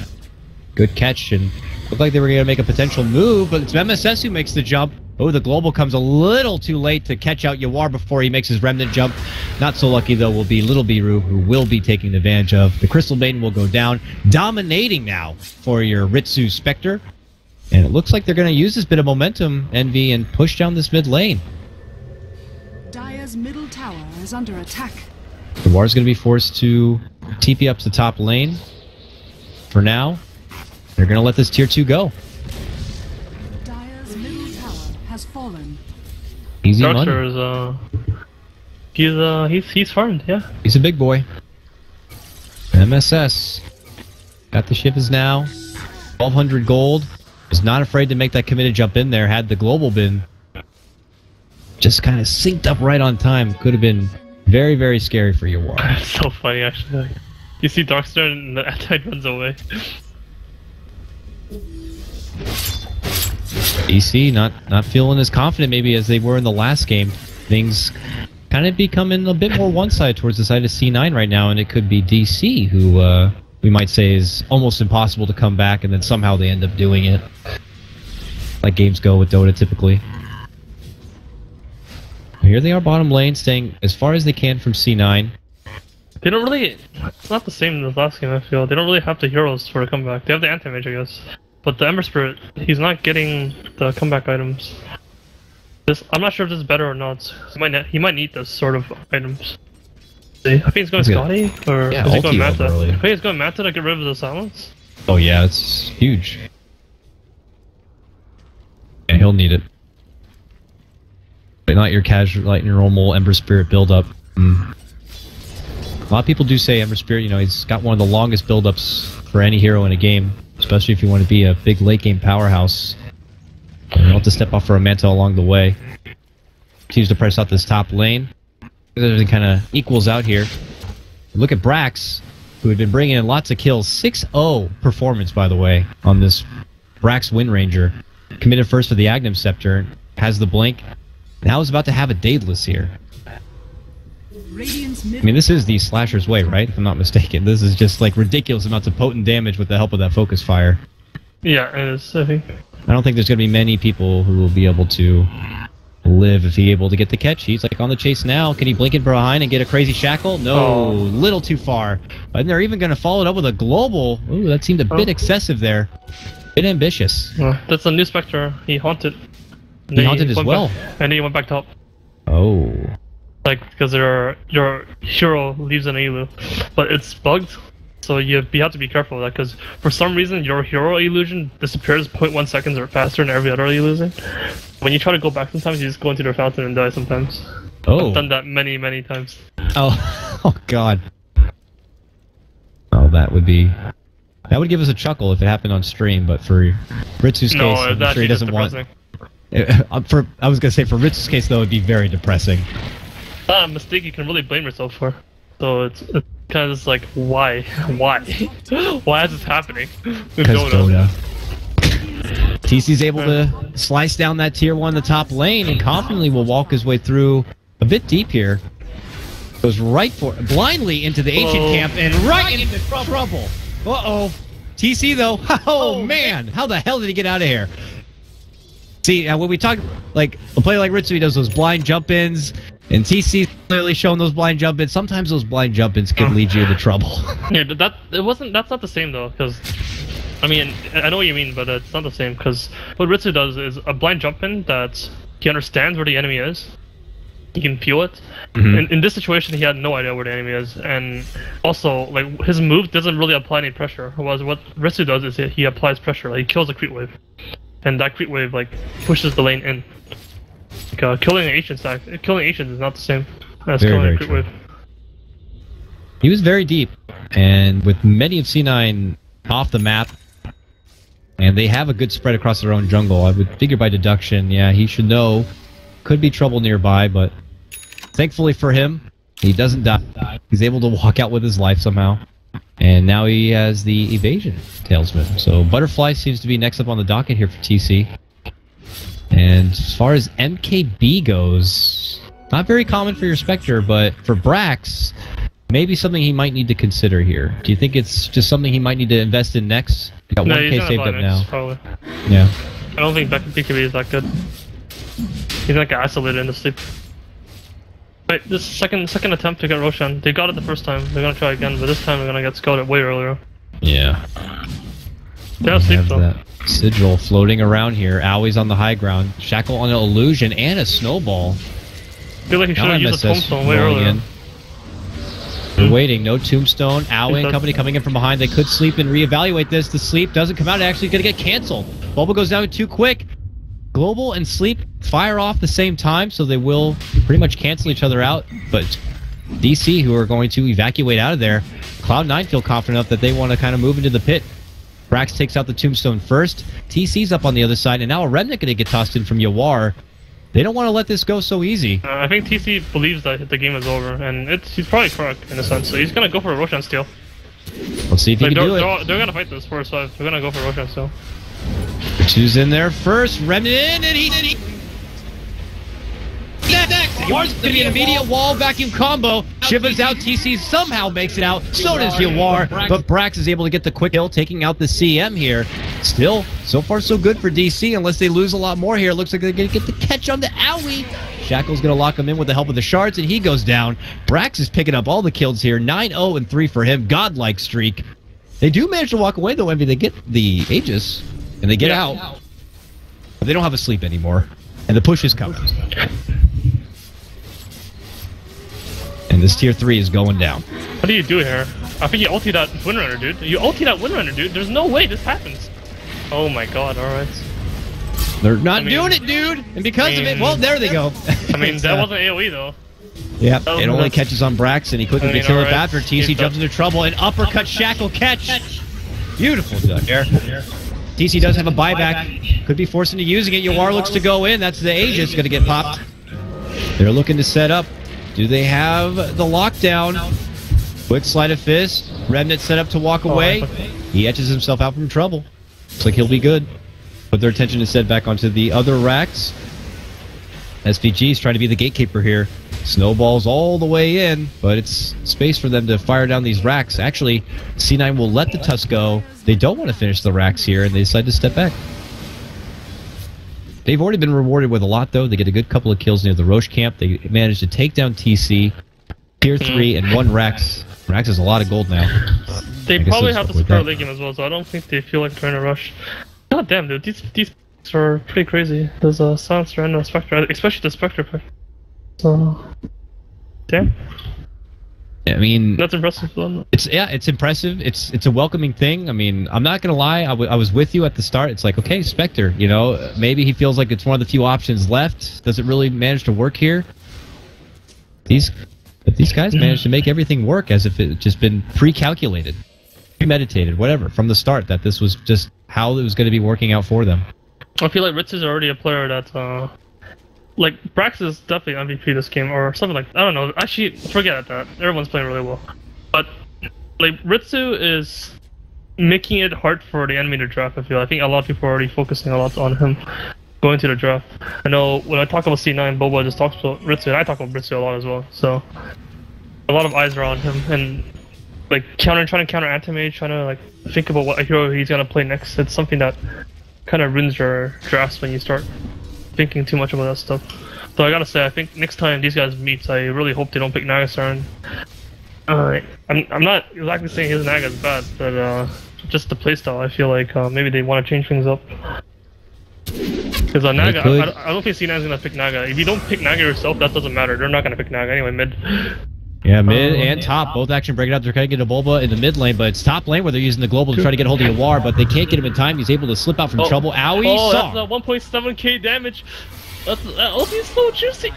Good catch, and looked like they were going to make a potential move, but it's MSS who makes the jump. Oh, the global comes a little too late to catch out Yawar before he makes his remnant jump. Not so lucky, though, will be Little Biru, who will be taking advantage of. The Crystal Maiden will go down, dominating now for your Ritsu Spectre. And it looks like they're going to use this bit of momentum, Envy, and push down this mid lane. Dire's middle tower is under attack. Yawar's going to be forced to TP up to the top lane. For now, they're going to let this tier 2 go. Dire's middle tower has fallen. Easy Darkster money. is he's farmed, yeah. He's a big boy. MSS. Got the Shivas now. 1,200 gold. Was not afraid to make that committed jump in there. Had the global been just kind of synced up right on time. Could have been very, very scary for Yawar. It's so funny, actually. Like, you see Darkstar and the anti runs away. DC not feeling as confident maybe as they were in the last game. Things kind of becoming a bit more one side towards the side of C9 right now, and it could be DC who we might say is almost impossible to come back, and then somehow they end up doing it. Like games go with Dota typically. Here they are bottom lane, staying as far as they can from C9. They don't really... It's not the same as the last game, I feel. They don't really have the heroes for a comeback. They have the anti-mage, I guess. But the Ember Spirit, he's not getting the comeback items. I'm not sure if this is better or not. He might need this sort of items. I think he's going Scotty, or yeah, is he going ulti Manta? early. I think he's going Manta to get rid of the silence. Oh yeah, it's huge. Yeah, he'll need it. But not your casual, like your normal Ember Spirit build-up. A lot of people do say Ember Spirit, you know, he's got one of the longest build-ups for any hero in a game, especially if you want to be a big late-game powerhouse. You don't have to step off for a Manta along the way. Continues to press out this top lane. Everything kind of equals out here. Look at Brax, who had been bringing in lots of kills. 6-0 performance, by the way, on this Brax Wind Ranger. Committed first for the Agnum Scepter. Has the blink. Now is about to have a Daedalus here. I mean, this is the Slasher's way, right? If I'm not mistaken. This is just like ridiculous amounts of potent damage with the help of that Focus Fire. Yeah, it is, I think. I don't think there's going to be many people who will be able to live if he's able to get the catch. He's like on the chase now. Can he blink it behind and get a crazy shackle? No, little too far. And they're even going to follow it up with a global. Ooh, that seemed a bit excessive there. Bit ambitious. That's a new Spectre. He haunted. He haunted as well. And then he went back top. Oh. Like, because your hero leaves an Elu. But it's bugged. So you have to be careful of that, because for some reason your hero illusion disappears 0.1 seconds or faster than every other illusion. when you try to go back, sometimes you just go into their fountain and die sometimes. Oh. I've done that many, many times. Oh, oh God. Oh, that would give us a chuckle if it happened on stream, but for Ritsu's case, I'm sure he doesn't want. I was gonna say for Ritsu's case though, it'd be very depressing. A mistake you can really blame yourself for. So it's kind of just like, why? Why? Why is this happening? Because Dota. TC's able to slice down that tier 1 in the top lane and confidently will walk his way through a bit deep here. Goes right for blindly into the ancient camp and right into trouble. Uh-oh. TC though, oh man, how the hell did he get out of here? See, when we talk, like, a player like Ritsu, he does those blind jump-ins, and TC's clearly showing those blind jump-ins. Sometimes those blind jump-ins can lead you into trouble. Yeah, that's not the same though, because, I mean, I know what you mean, but it's not the same, because what Ritsu does is a blind jump-in that he understands where the enemy is. He can feel it. In this situation, he had no idea where the enemy is, and also, like, his move doesn't really apply any pressure. Whereas what Ritsu does is he applies pressure. Like, he kills a creep wave, and that creep wave like pushes the lane in. Like, killing ancients is not the same as killing a creep wave. He was very deep, and with many of C9 off the map, and they have a good spread across their own jungle. I would figure by deduction, yeah, he should know. Could be trouble nearby, but thankfully for him, he doesn't die. He's able to walk out with his life somehow. And now he has the evasion Talesman. So Butterfly seems to be next up on the docket here for TC. And as far as MKB goes, not very common for your Spectre, but for Brax, maybe something he might need to consider here. Do you think it's just something he might need to invest in next? You got 1K saved up now. Probably. Yeah. I don't think BKB is that good. He's like isolated in the sleep. Right, this second attempt to get Roshan. They got it the first time. They're gonna try again, but this time they're gonna get scouted way earlier. Yeah. They have sleep though. That sigil floating around here. Aui's on the high ground. Shackle on an illusion and a snowball. I feel like he should have used a tombstone way earlier. They're waiting. No tombstone. Aui and company coming in from behind. They could sleep and reevaluate this. The sleep doesn't come out. It's actually going to get canceled. Bubble goes down too quick. Global and Sleep fire off the same time, so they will pretty much cancel each other out. But DC, who are going to evacuate out of there, Cloud9 feel confident enough that they want to kind of move into the pit. Brax takes out the tombstone first. TC's up on the other side, and now a Remnant going to get tossed in from Yawar. They don't want to let this go so easy. I think TC believes that the game is over, and he's probably correct in a sense. So he's going to go for a Roshan steal. Let's see if he can do it. They're going to fight this first, so they're going to go for Roshan steal. Who's in there first? Remnant in, and he Yawar's going to be an immediate wall vacuum combo. Shiva's out. TC somehow makes it out. So does Yawar. But Brax is able to get the quick kill, taking out the CM here. Still, so far so good for DC, unless they lose a lot more here. Looks like they're going to get the catch on the Aui. Shackle's going to lock him in with the help of the shards, and he goes down. Brax is picking up all the kills here. 9-0 and 3 for him. Godlike streak. They do manage to walk away, though, Envy. They get the Aegis, and they get out. But they don't have a sleep anymore. And the push is coming. And this tier 3 is going down. What do you do here? I think you ulti that Windrunner, dude. You ulti that Windrunner, dude. There's no way this happens. Oh my god, alright. They're not doing it, dude! And because of it, well, there they go. I mean, that wasn't AoE, though. Yeah, it only catches on Braxton. He quickly gets killed after. TC jumps into trouble. An uppercut Shackle catch. Beautiful duck there. TC does have a buyback. Could be forced into using it. Yawar looks to go in. That's the Aegis going to get popped. They're looking to set up. Do they have the lockdown? Quick slide of fist. Remnant set up to walk away. He etches himself out from trouble. Looks like he'll be good. Put their attention instead back onto the other racks. SVG is trying to be the gatekeeper here. Snowballs all the way in, but it's space for them to fire down these racks. Actually, C9 will let the Tusk go. They don't want to finish the racks here, and they decide to step back. They've already been rewarded with a lot, though. They get a good couple of kills near the Roche camp. They managed to take down TC, tier 3, and 1 Rax. Rax has a lot of gold now. They probably have the super late game as well, so I don't think they feel like trying to rush. God damn, dude, these are pretty crazy. There's a Silencer and a Spectre, especially the Spectre pick. So, damn. I mean, That's impressive. Though. it's impressive. It's a welcoming thing. I mean, I'm not gonna lie. I was with you at the start. It's like, okay, Spectre. You know, maybe he feels like it's one of the few options left. Does it really manage to work here? These guys managed to make everything work as if it had just been pre-calculated, premeditated, whatever, from the start. That this was just how it was going to be working out for them. I feel like Ritsu's already a player that, like, Brax is definitely MVP this game, or something like, I don't know, actually, forget that, everyone's playing really well. But, like, Ritsu is making it hard for the enemy to draft, I feel. I think a lot of people are already focusing a lot on him going to the draft. I know, when I talk about C9, Boba just talks about Ritsu, and I talk about Ritsu a lot as well, so a lot of eyes are on him, and, like, trying to counter Anti-Mage, trying to, like, think about what hero he's gonna play next, it's something that kind of ruins your drafts when you start thinking too much about that stuff. So I gotta say, I think next time these guys meet, I really hope they don't pick Nagasar. I'm not exactly saying his Naga is bad, but just the playstyle, I feel like maybe they want to change things up. Because Naga, I don't think C9 is gonna pick Naga. If you don't pick Naga yourself, that doesn't matter. They're not gonna pick Naga anyway. Mid. Yeah, mid and top, both action breaking out. They're trying to get a Bulba in the mid lane, but it's top lane where they're using the global to try to get a hold of Yawar, but they can't get him in time. He's able to slip out from trouble. Owie, oh, that's 1.7k damage. That ulti is so juicy.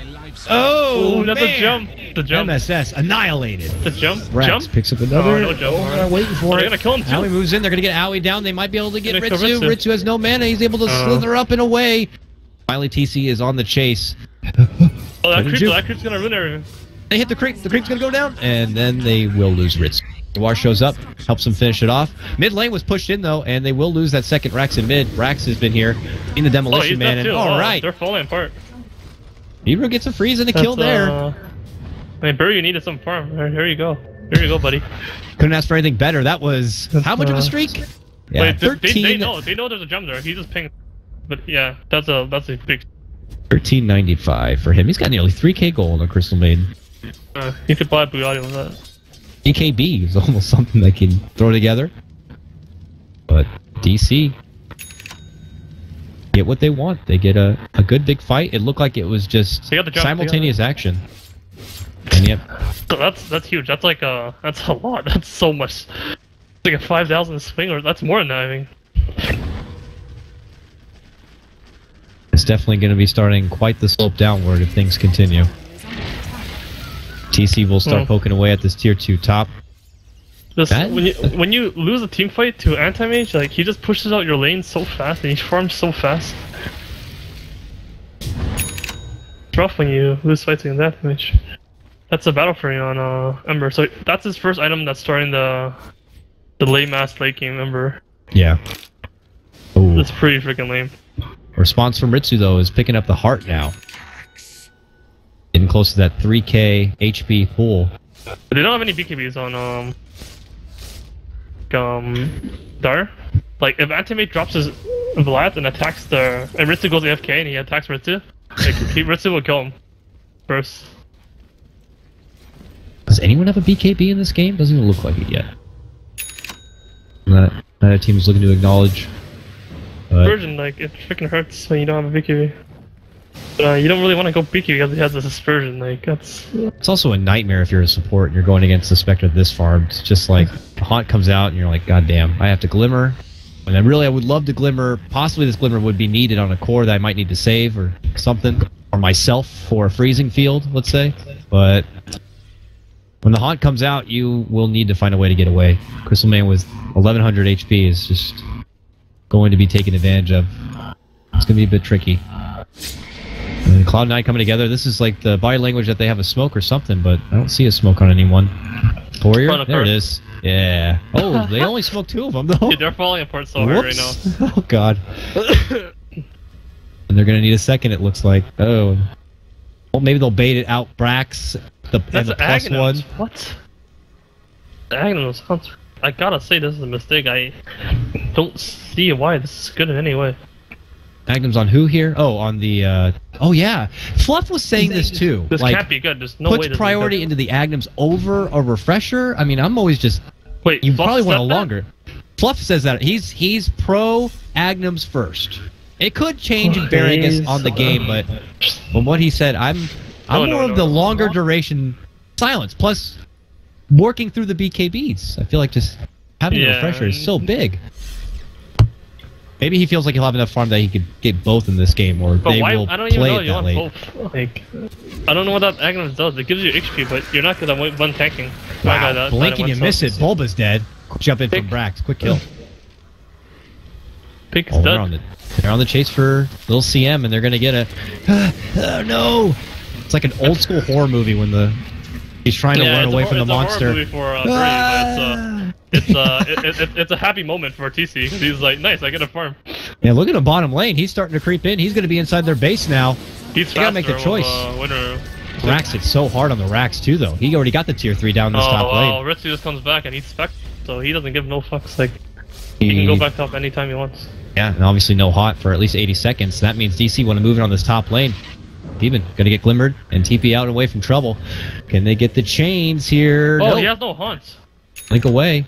Oh, that's man. a jump. The jump. MSS annihilated. The jump. Rax Jump. picks up another. No jump. Waiting for They're it. gonna kill him too. Owie moves in. They're gonna get Owie down. They might be able to get Gonna kill Ritsu. Ritsu. Ritsu has no mana. He's able to slither up and away. Finally, TC is on the chase. Oh, that creep's gonna ruin everything. They hit the creep. The creep's gonna go down, and then they will lose Ritsu. Yawar shows up, helps them finish it off. Mid lane was pushed in though, and they will lose that second Rax in mid. Rax has been here in the demolition man. And, all right, they're falling apart. Ebro gets a freeze and a kill there. I mean, Burry, you needed some farm. Here you go. Here you go, buddy. Couldn't ask for anything better. That was how much of a streak? Yeah, wait, 13. They know there's a jump there. He just pinged. But yeah, that's a big. 1395 for him. He's got nearly 3k gold on Crystal Maiden. You could buy a Bugatti with that. EKB is almost something they can throw together. But DC get what they want. They get a good big fight. It looked like it was just simultaneous action. And yep. So that's huge. That's like that's a lot. That's so much. It's like a 5,000 swing, or that's more than that, I think. It's definitely going to be starting quite the slope downward if things continue. TC will start poking away at this tier 2 top. Just when you lose a team fight to Anti-Mage, like he just pushes out your lane so fast and he farms so fast. It's rough when you lose fights against Anti-Mage. That's a battle for you on Ember. So that's his first item that's starting the late mass late game Ember. Yeah. Ooh. That's pretty freaking lame. Response from Ritsu though is picking up the heart now. Getting close to that 3k HP pool. But they don't have any BKBs on Dire. Like if Anti-Mage drops his Vlad and attacks and Ritsu goes AFK and he attacks Ritsu, like Ritsu will kill him first. Does anyone have a BKB in this game? Doesn't even look like it yet. That team is looking to acknowledge. Version, like, it freaking hurts when you don't have a BKB. But you don't really want to go BKB because he has this dispersion, like, that's... It's also a nightmare if you're a support and you're going against the Spectre this farm. It's just like, Haunt comes out and you're like, god damn, I have to Glimmer. And I would love to Glimmer. Possibly this Glimmer would be needed on a core that I might need to save or something. Or myself for a freezing field, let's say. But when the Haunt comes out, you will need to find a way to get away. Crystal Man with 1100 HP is just going to be taken advantage of. It's going to be a bit tricky. And Cloud9 coming together. This is like the body language that they have a smoke or something, but I don't see a smoke on anyone. Warrior? There it is. Yeah. Oh, they only smoked 2 of them, though. Dude, they're falling apart so hard right now. Oh, God. And they're going to need a second, it looks like. Oh. Well, maybe they'll bait it out. Brax, the +1. What? Aghanim sounds... I gotta say, this is a mistake. I don't see why this is good in any way. Aghanim's on who here? Oh, on the, oh yeah. Fluff was saying this too. This like, can't be good. There's no way puts priority into the Aghanims over a Refresher? I mean, I'm always just... Wait, you probably want a longer... Fluff says that. He's pro Aghanims first. It could change in bearing on the game, but from what he said, I'm more of the longer duration silence. Plus, working through the BKBs. I feel like just having a refresher is so big. Maybe he feels like he'll have enough farm that he could get both in this game, or but they why, will I don't even play know it you that want late. both. Like, I don't know what that Agnes does. It gives you HP, but you're not gonna one tanking. Wow, blink and you miss it. Bulba's dead. Jump in from Brax. Quick kill. Pink is Oh, dead. they're on the chase for little CM, and they're gonna get a. Oh no! It's like an old school horror movie when he's trying to run away from the monster. It's a horror movie for Brave, but it's a happy moment for TC because he's like, nice, I get a farm. Yeah, look at the bottom lane. He's starting to creep in. He's going to be inside their base now. He's gotta make the choice. Rax hit so hard on the racks too, though. He already got the tier 3 down this top lane. Oh, Ritsu just comes back and he's spec, so he doesn't give no fucks. Like, he can go back top anytime he wants. Yeah, and obviously no hot for at least 80 seconds. That means DC want to move in on this top lane. Demon gonna get glimmered and TP out and away from trouble. Can they get the chains here? Oh, nope. he has no haunts. Link away.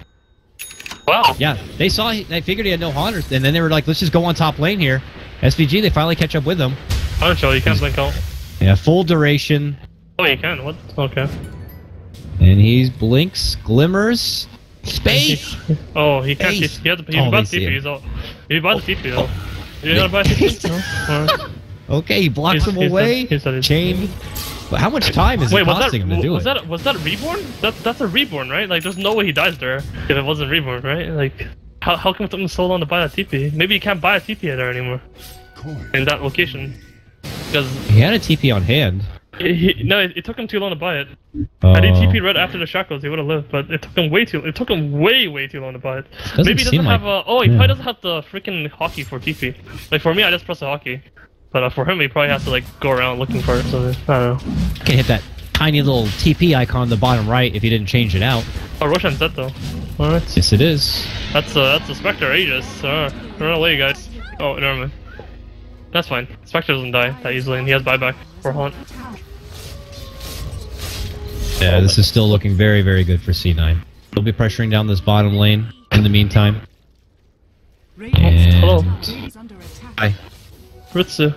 Wow. Yeah, they figured he had no haunters, and then they were like, let's just go on top lane here. SVG, they finally catch up with them. Honcho, you can't blink out. Yeah, full duration. Oh, you can. What? Okay. And he blinks, glimmers, space. Oh, he can't. Space. He had to. He bought the TP. He's out. He bought the TP though. You gotta buy TP? No. Alright. Okay, he blocks him away. Chain. But how much time is it costing him to do it? Was that Reborn? That's a Reborn, right? Like, there's no way he dies there if it wasn't Reborn, right? Like, how come it took him so long to buy that TP? Maybe he can't buy a TP there anymore. In that location. Because he had a TP on hand. No, it took him too long to buy it. Had he TP right after the shackles, he would have lived. But it took him way too long to buy it. Maybe he doesn't have a. Oh, he probably doesn't have the freaking hockey for TP. Like for me, I just press the hockey. But for him, he probably has to like go around looking for it. So I don't know. Can hit that tiny little TP icon on the bottom right if he didn't change it out. Oh, Roshan's dead though. Alright. Yes, it is. That's a Spectre Aegis. Run away, guys. Oh, never mind. That's fine. Spectre doesn't die that easily, and he has buyback for Haunt. Yeah, this is still looking very, very good for C9. They'll be pressuring down this bottom lane in the meantime. And... Hello. Hi. Ritsu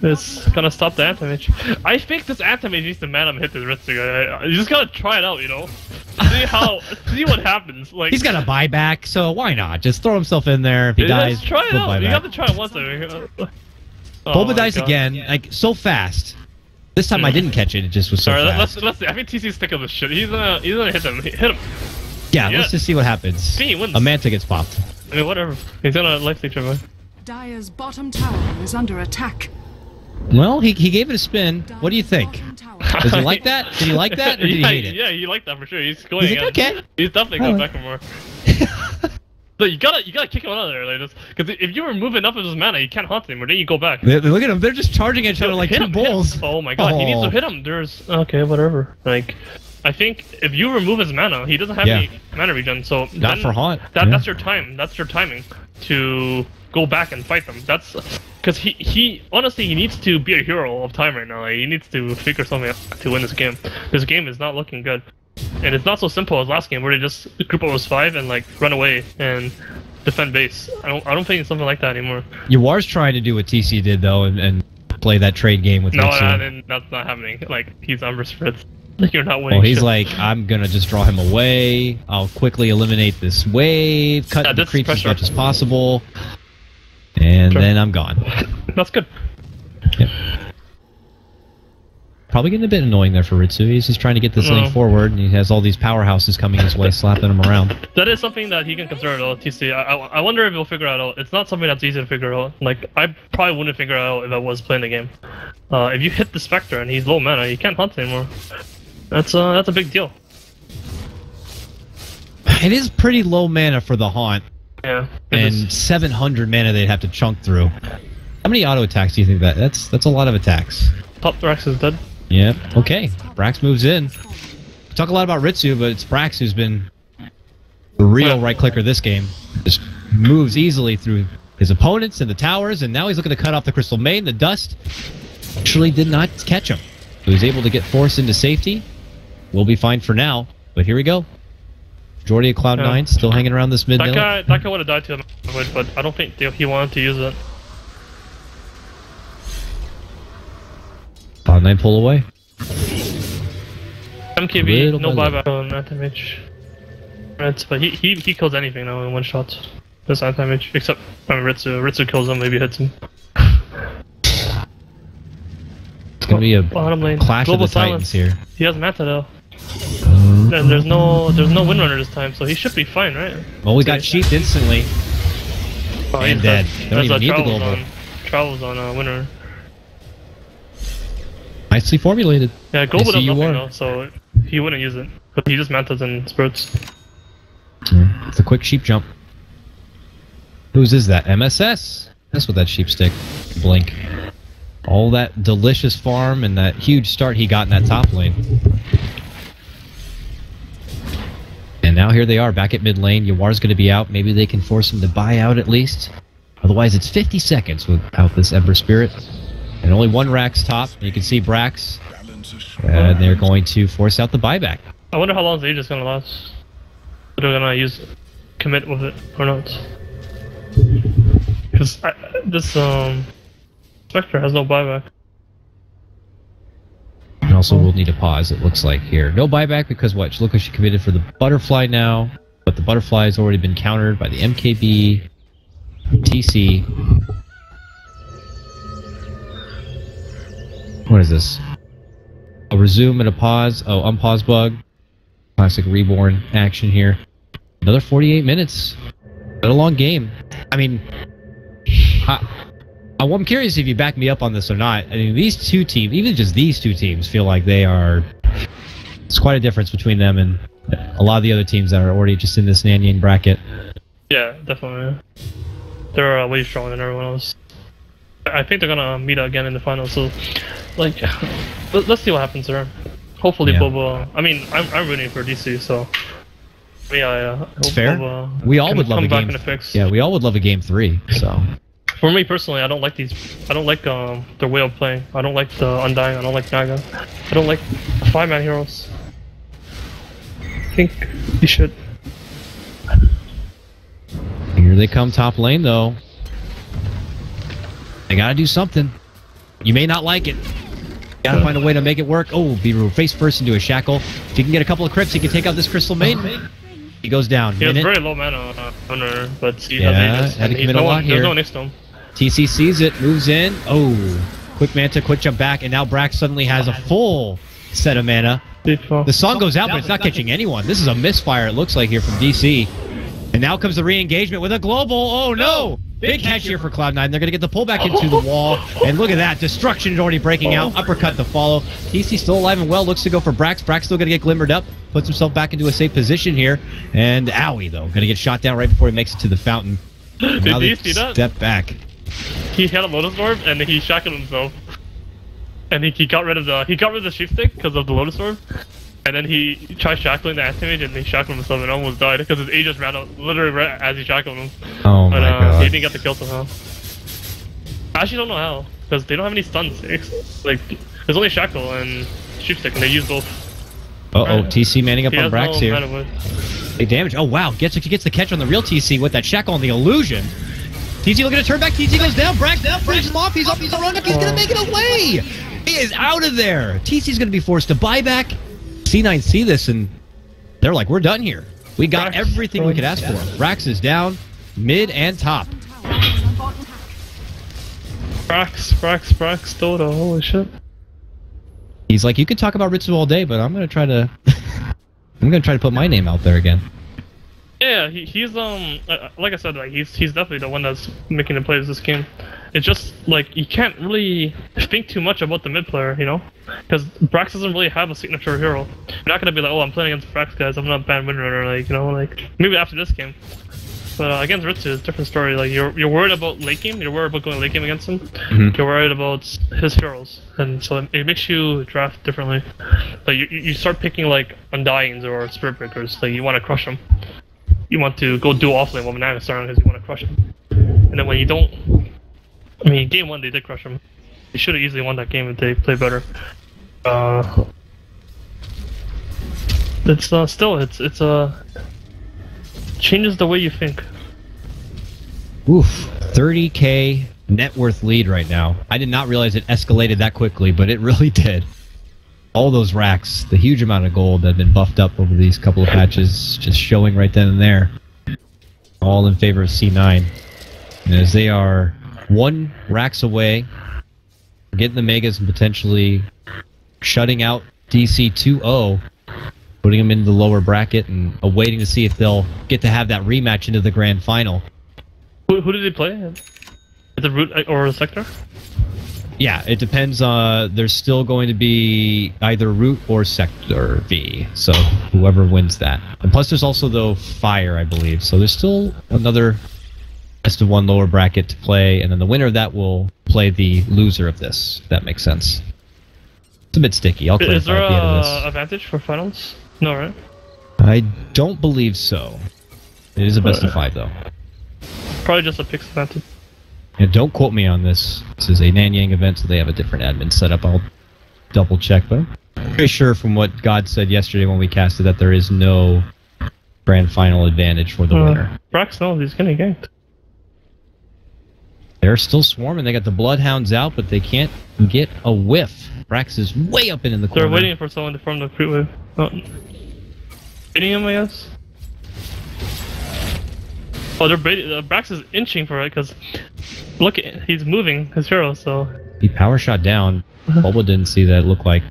is gonna stop the anti-mage. I think this anti-mage needs to man hit this Ritsu guy. You just gotta try it out, you know? See what happens. Like, he's got a buyback, so why not? Just throw himself in there. If he dies, try it out. buyback. You have to try it once. Bulba dies again, like so fast. This time I didn't catch it. It just was so fast. Let's see. I think TC's sick of this shit. He's gonna hit him. Hit him. Yeah, let's just see what happens. See, he wins. A Manta gets popped. I mean, whatever. He's gonna life leech him. Dire's bottom tower is under attack. Well, he gave it a spin. What do you think? Does he like that? Did he like that, or did he hate it? Yeah, he liked that for sure. He's going He's like, okay. He's definitely going back for more. So you gotta kick him out of there, like this. Because if you were moving up with his mana, you can't haunt anymore. Then you go back. Look at him. They're just charging each other like two bulls. Oh my god, he needs to hit him. There's okay, whatever. Like, I think if you remove his mana, he doesn't have any mana regen. So not for haunt. That's your time. That's your timing to go back and fight them. That's because he honestly he needs to be a hero of time right now. Like, he needs to figure something out to win this game. This game is not looking good, and it's not so simple as last game where they just group up as 5 and like run away and defend base. I don't think it's something like that anymore. Yawar's trying to do what TC did though and play that trade game with Ritsu. That's not happening. Like, he's Umber Spritz. Like, you're not winning. Oh, he's like, I'm gonna just draw him away. I'll quickly eliminate this wave, cut the creeps as much as possible, and then I'm gone. That's good. Yep. Probably getting a bit annoying there for Ritsu. He's just trying to get this lane forward, and he has all these powerhouses coming his way, slapping him around. That is something that he can consider though, TC. I wonder if he'll figure it out. It's not something that's easy to figure out. Like, I probably wouldn't figure it out if I was playing the game. If you hit the Spectre and he's low mana, you can't hunt anymore. That's a big deal. It is pretty low mana for the haunt. Yeah. And 700 mana they'd have to chunk through. How many auto attacks do you think that's a lot of attacks? Top Brax is dead. Yeah. Okay. Brax moves in. We talk a lot about Ritsu, but it's Brax who's been the real right clicker this game. Just moves easily through his opponents and the towers, and now he's looking to cut off the Crystal Maiden. The dust actually did not catch him. So he's able to get forced into safety. We'll be fine for now, but here we go. Majority of Cloud9 still hanging around this mid lane. That guy would have died to him, but I don't think he wanted to use it. Cloud9 pull away. MKB, Little no by buyback on anti-mage. Right, but he kills anything now in one shot. This anti-mage, except Ritsu. Ritsu kills him, maybe hits him. It's gonna be a Bottom lane. clash Global of the Titans silence. here. He has Manta though. And there's no Windrunner this time, so he should be fine, right? Well, we got sheeped instantly. Oh, And he's dead. dead. Don't even That's need the travels global. Travels on Windrunner. Nicely formulated. Yeah, global I see does you nothing are. though, so he wouldn't use it. But he just Mantas and Spurts. It's a quick sheep jump. Whose is that? MSS. That's what that sheep stick. Blink. All that delicious farm and that huge start he got in that top lane. And now here they are back at mid lane. Yawar's going to be out. Maybe they can force him to buy out at least. Otherwise, it's 50 seconds without this Ember Spirit. And only one Rax top. You can see Brax. And they're going to force out the buyback. I wonder how long the Aegis gonna last. If they're gonna commit with it or not. Because this Spectre has no buyback. And also we'll need a pause, it looks like here. No buyback because what? Look like she committed for the butterfly now. But the butterfly has already been countered by the MKB, TC. What is this? A resume and a pause. Oh, unpause bug. Classic Reborn action here. Another 48 minutes. Been a long game. I mean, I'm curious if you back me up on this or not. I mean, these two teams, even just these two teams, feel like they are... It's quite a difference between them and a lot of the other teams that are already just in this Nanyang bracket. Yeah, definitely. They're way stronger than everyone else. I think they're gonna meet again in the finals, so... Like, let's see what happens there. Hopefully Yeah. Boba... I mean, I'm rooting for DC, so... Yeah, It's fair. Boba We all can would love come a back game. in the fix. Yeah, we all would love a game 3, so... For me personally, I don't like these. I don't like their way of playing. I don't like the Undying. I don't like Naga. I don't like 5-man heroes. I think you should. Here they come top lane, though. They gotta do something. You may not like it. Gotta find a way to make it work. Oh, Beeru face first into a shackle. If he can get a couple of crypts, he can take out this Crystal Maiden. He goes down. He has Minute. very low mana on but he Yeah, has Aegis, had to and commit a lot there's here. no next to him. TC sees it, moves in. Oh, quick Manta, quick jump back, and now Brax suddenly has a full set of mana. The song goes out, but it's not catching anyone. This is a misfire, it looks like, here from DC. And now comes the re-engagement with a global. Oh, no! Big catch here for Cloud9. They're going to get the pullback into the wall. And look at that. Destruction is already breaking out. Uppercut to follow. TC still alive and well. Looks to go for Brax. Brax still going to get glimmered up. Puts himself back into a safe position here. And Owie, though, going to get shot down right before he makes it to the fountain. Did Now they you see that? step back. He had a Lotus Orb and he shackled himself. And he got rid of the shift stick because of the Lotus Orb. And then he tried shackling the anti-mage and he shackled himself and almost died because his Aegis ran out literally right as he shackled him. Oh my But god. he didn't get the kill somehow. I actually don't know how because they don't have any stuns. Like there's only shackle and shift stick and they use both. Uh-oh, TC manning up He on has Brax no here. mana with- Big damage. Oh wow, he gets the catch on the real TC with that shackle on the illusion. TC looking to turn back. TC goes down. Brax brings him off. He's up. He's a run up. He's gonna make it away. He is out of there. TC's gonna be forced to buy back. C9 see this and they're like, we're done here. We got Brax, everything we could ask for. Brax is down, mid and top. Brax, Dota, holy shit. He's like, you could talk about Ritsu all day, but I'm gonna try to, put my name out there again. Yeah, he's like I said, like he's definitely the one that's making the plays this game. It's just like you can't really think too much about the mid player, you know, because Brax doesn't really have a signature hero. You're not gonna be like, oh, I'm playing against Brax guys, I'm not ban Windrunner, like, you know, like maybe after this game. But against Ritsu, it's a different story. Like you're worried about late game, you're worried about going late game against him. You're worried about his heroes, and so it makes you draft differently. Like you start picking like Undyings or Spirit Breakers, like you want to crush them. You want to go dual offlane while Banana starting because you want to crush him. And then when you don't, I mean, game 1 they did crush him. They should have easily won that game if they played better. It's still changes the way you think. Oof, 30k net worth lead right now. I did not realize it escalated that quickly, but it really did. all those racks, the huge amount of gold that have been buffed up over these couple of patches, just showing right then and there. All in favor of C9. And as they are 1 racks away, getting the Megas and potentially shutting out DC 2-0, putting them into the lower bracket and awaiting to see if they'll get to have that rematch into the grand final. Who did they play? The Root or the Sector? Yeah, it depends. There's still going to be either Root or Sector V, so whoever wins that. And plus there's also, though, Fire, I believe. So there's still another best of 1 lower bracket to play, and then the winner of that will play the loser of this, if that makes sense. It's a bit sticky. I'll clarify Is there at the end of this. an advantage for finals? No, right? I don't believe so. It is a best of 5, though. Probably just a picks advantage. And don't quote me on this. This is a Nanyang event, so they have a different admin setup. I'll double check, but I'm pretty sure from what God said yesterday when we casted that there is no grand final advantage for the winner. Brax knows he's getting ganked. They're still swarming. They got the Bloodhounds out, but they can't get a whiff. Brax is way up in the corner. They're waiting for someone to form the creep wave. Oh. Baiting him, I guess? Oh, they're baiting. Brax is inching for it, because look, he's moving his hero, so... He power shot down. Bulba didn't see that, it looked like.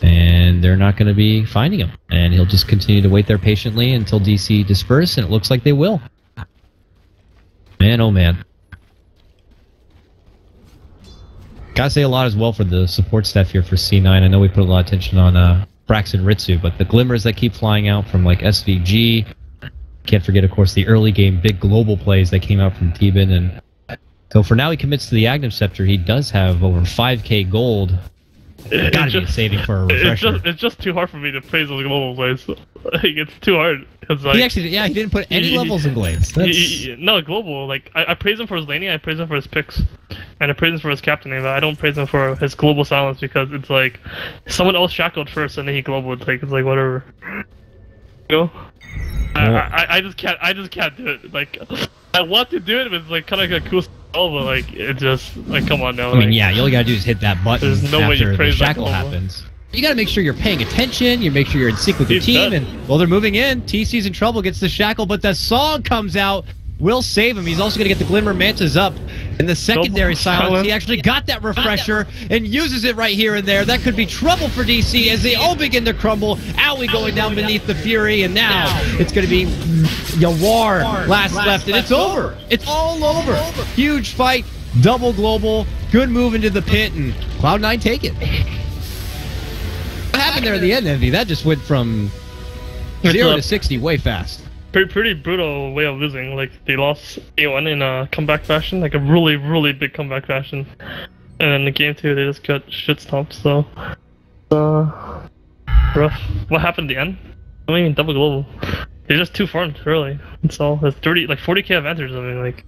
And they're not going to be finding him. And he'll just continue to wait there patiently until DC disperse, and it looks like they will. Man, oh man. Gotta say a lot as well for the support staff here for C9. I know we put a lot of attention on Brax and Ritsu, but the glimmers that keep flying out from like SVG... Can't forget, of course, the early game big global plays that came out from T-Bin, and so for now he commits to the Aghanim Scepter. He does have over 5k gold. Gotta be a saving for a refresher. It's just too hard for me to praise those global plays. Like, it's too hard. Like, he actually, he didn't put any levels in Glades. No, global. Like I praise him for his laning, I praise him for his picks, and I praise him for his captaining. But I don't praise him for his global silence, because it's like someone else shackled first and then he globaled. It's like whatever. You know? I just can't do it. Like, I want to do it, but it's like kind of like a cool style, but like it just like come on now. I mean, yeah, all you gotta do is hit that button. There's no way you after the praise shackle that happens. You gotta make sure you're paying attention. You make sure you're in sync with your team. And while they're moving in, TC's in trouble, gets the shackle, but the song comes out. Will save him. He's also gonna get the Glimmer Mantas up. In the secondary silence, he actually got that refresher and uses it right here and there. That could be trouble for DC as they all begin to crumble. Owie going down beneath the Fury, and now it's going to be Yawar last left, and it's over. It's all over. Huge fight, double global, good move into the pit, and Cloud9 take it. What happened there at the end, Envy? That just went from 0 to 60 way fast. Pretty brutal way of losing. Like, they lost A1 in a comeback fashion, like a really, really big comeback fashion. And then the game 2, they just got shit stomped, so... rough. What happened at the end? I mean, double global. They're just too farmed, really. That's all. There's 40k advantage, I mean, like...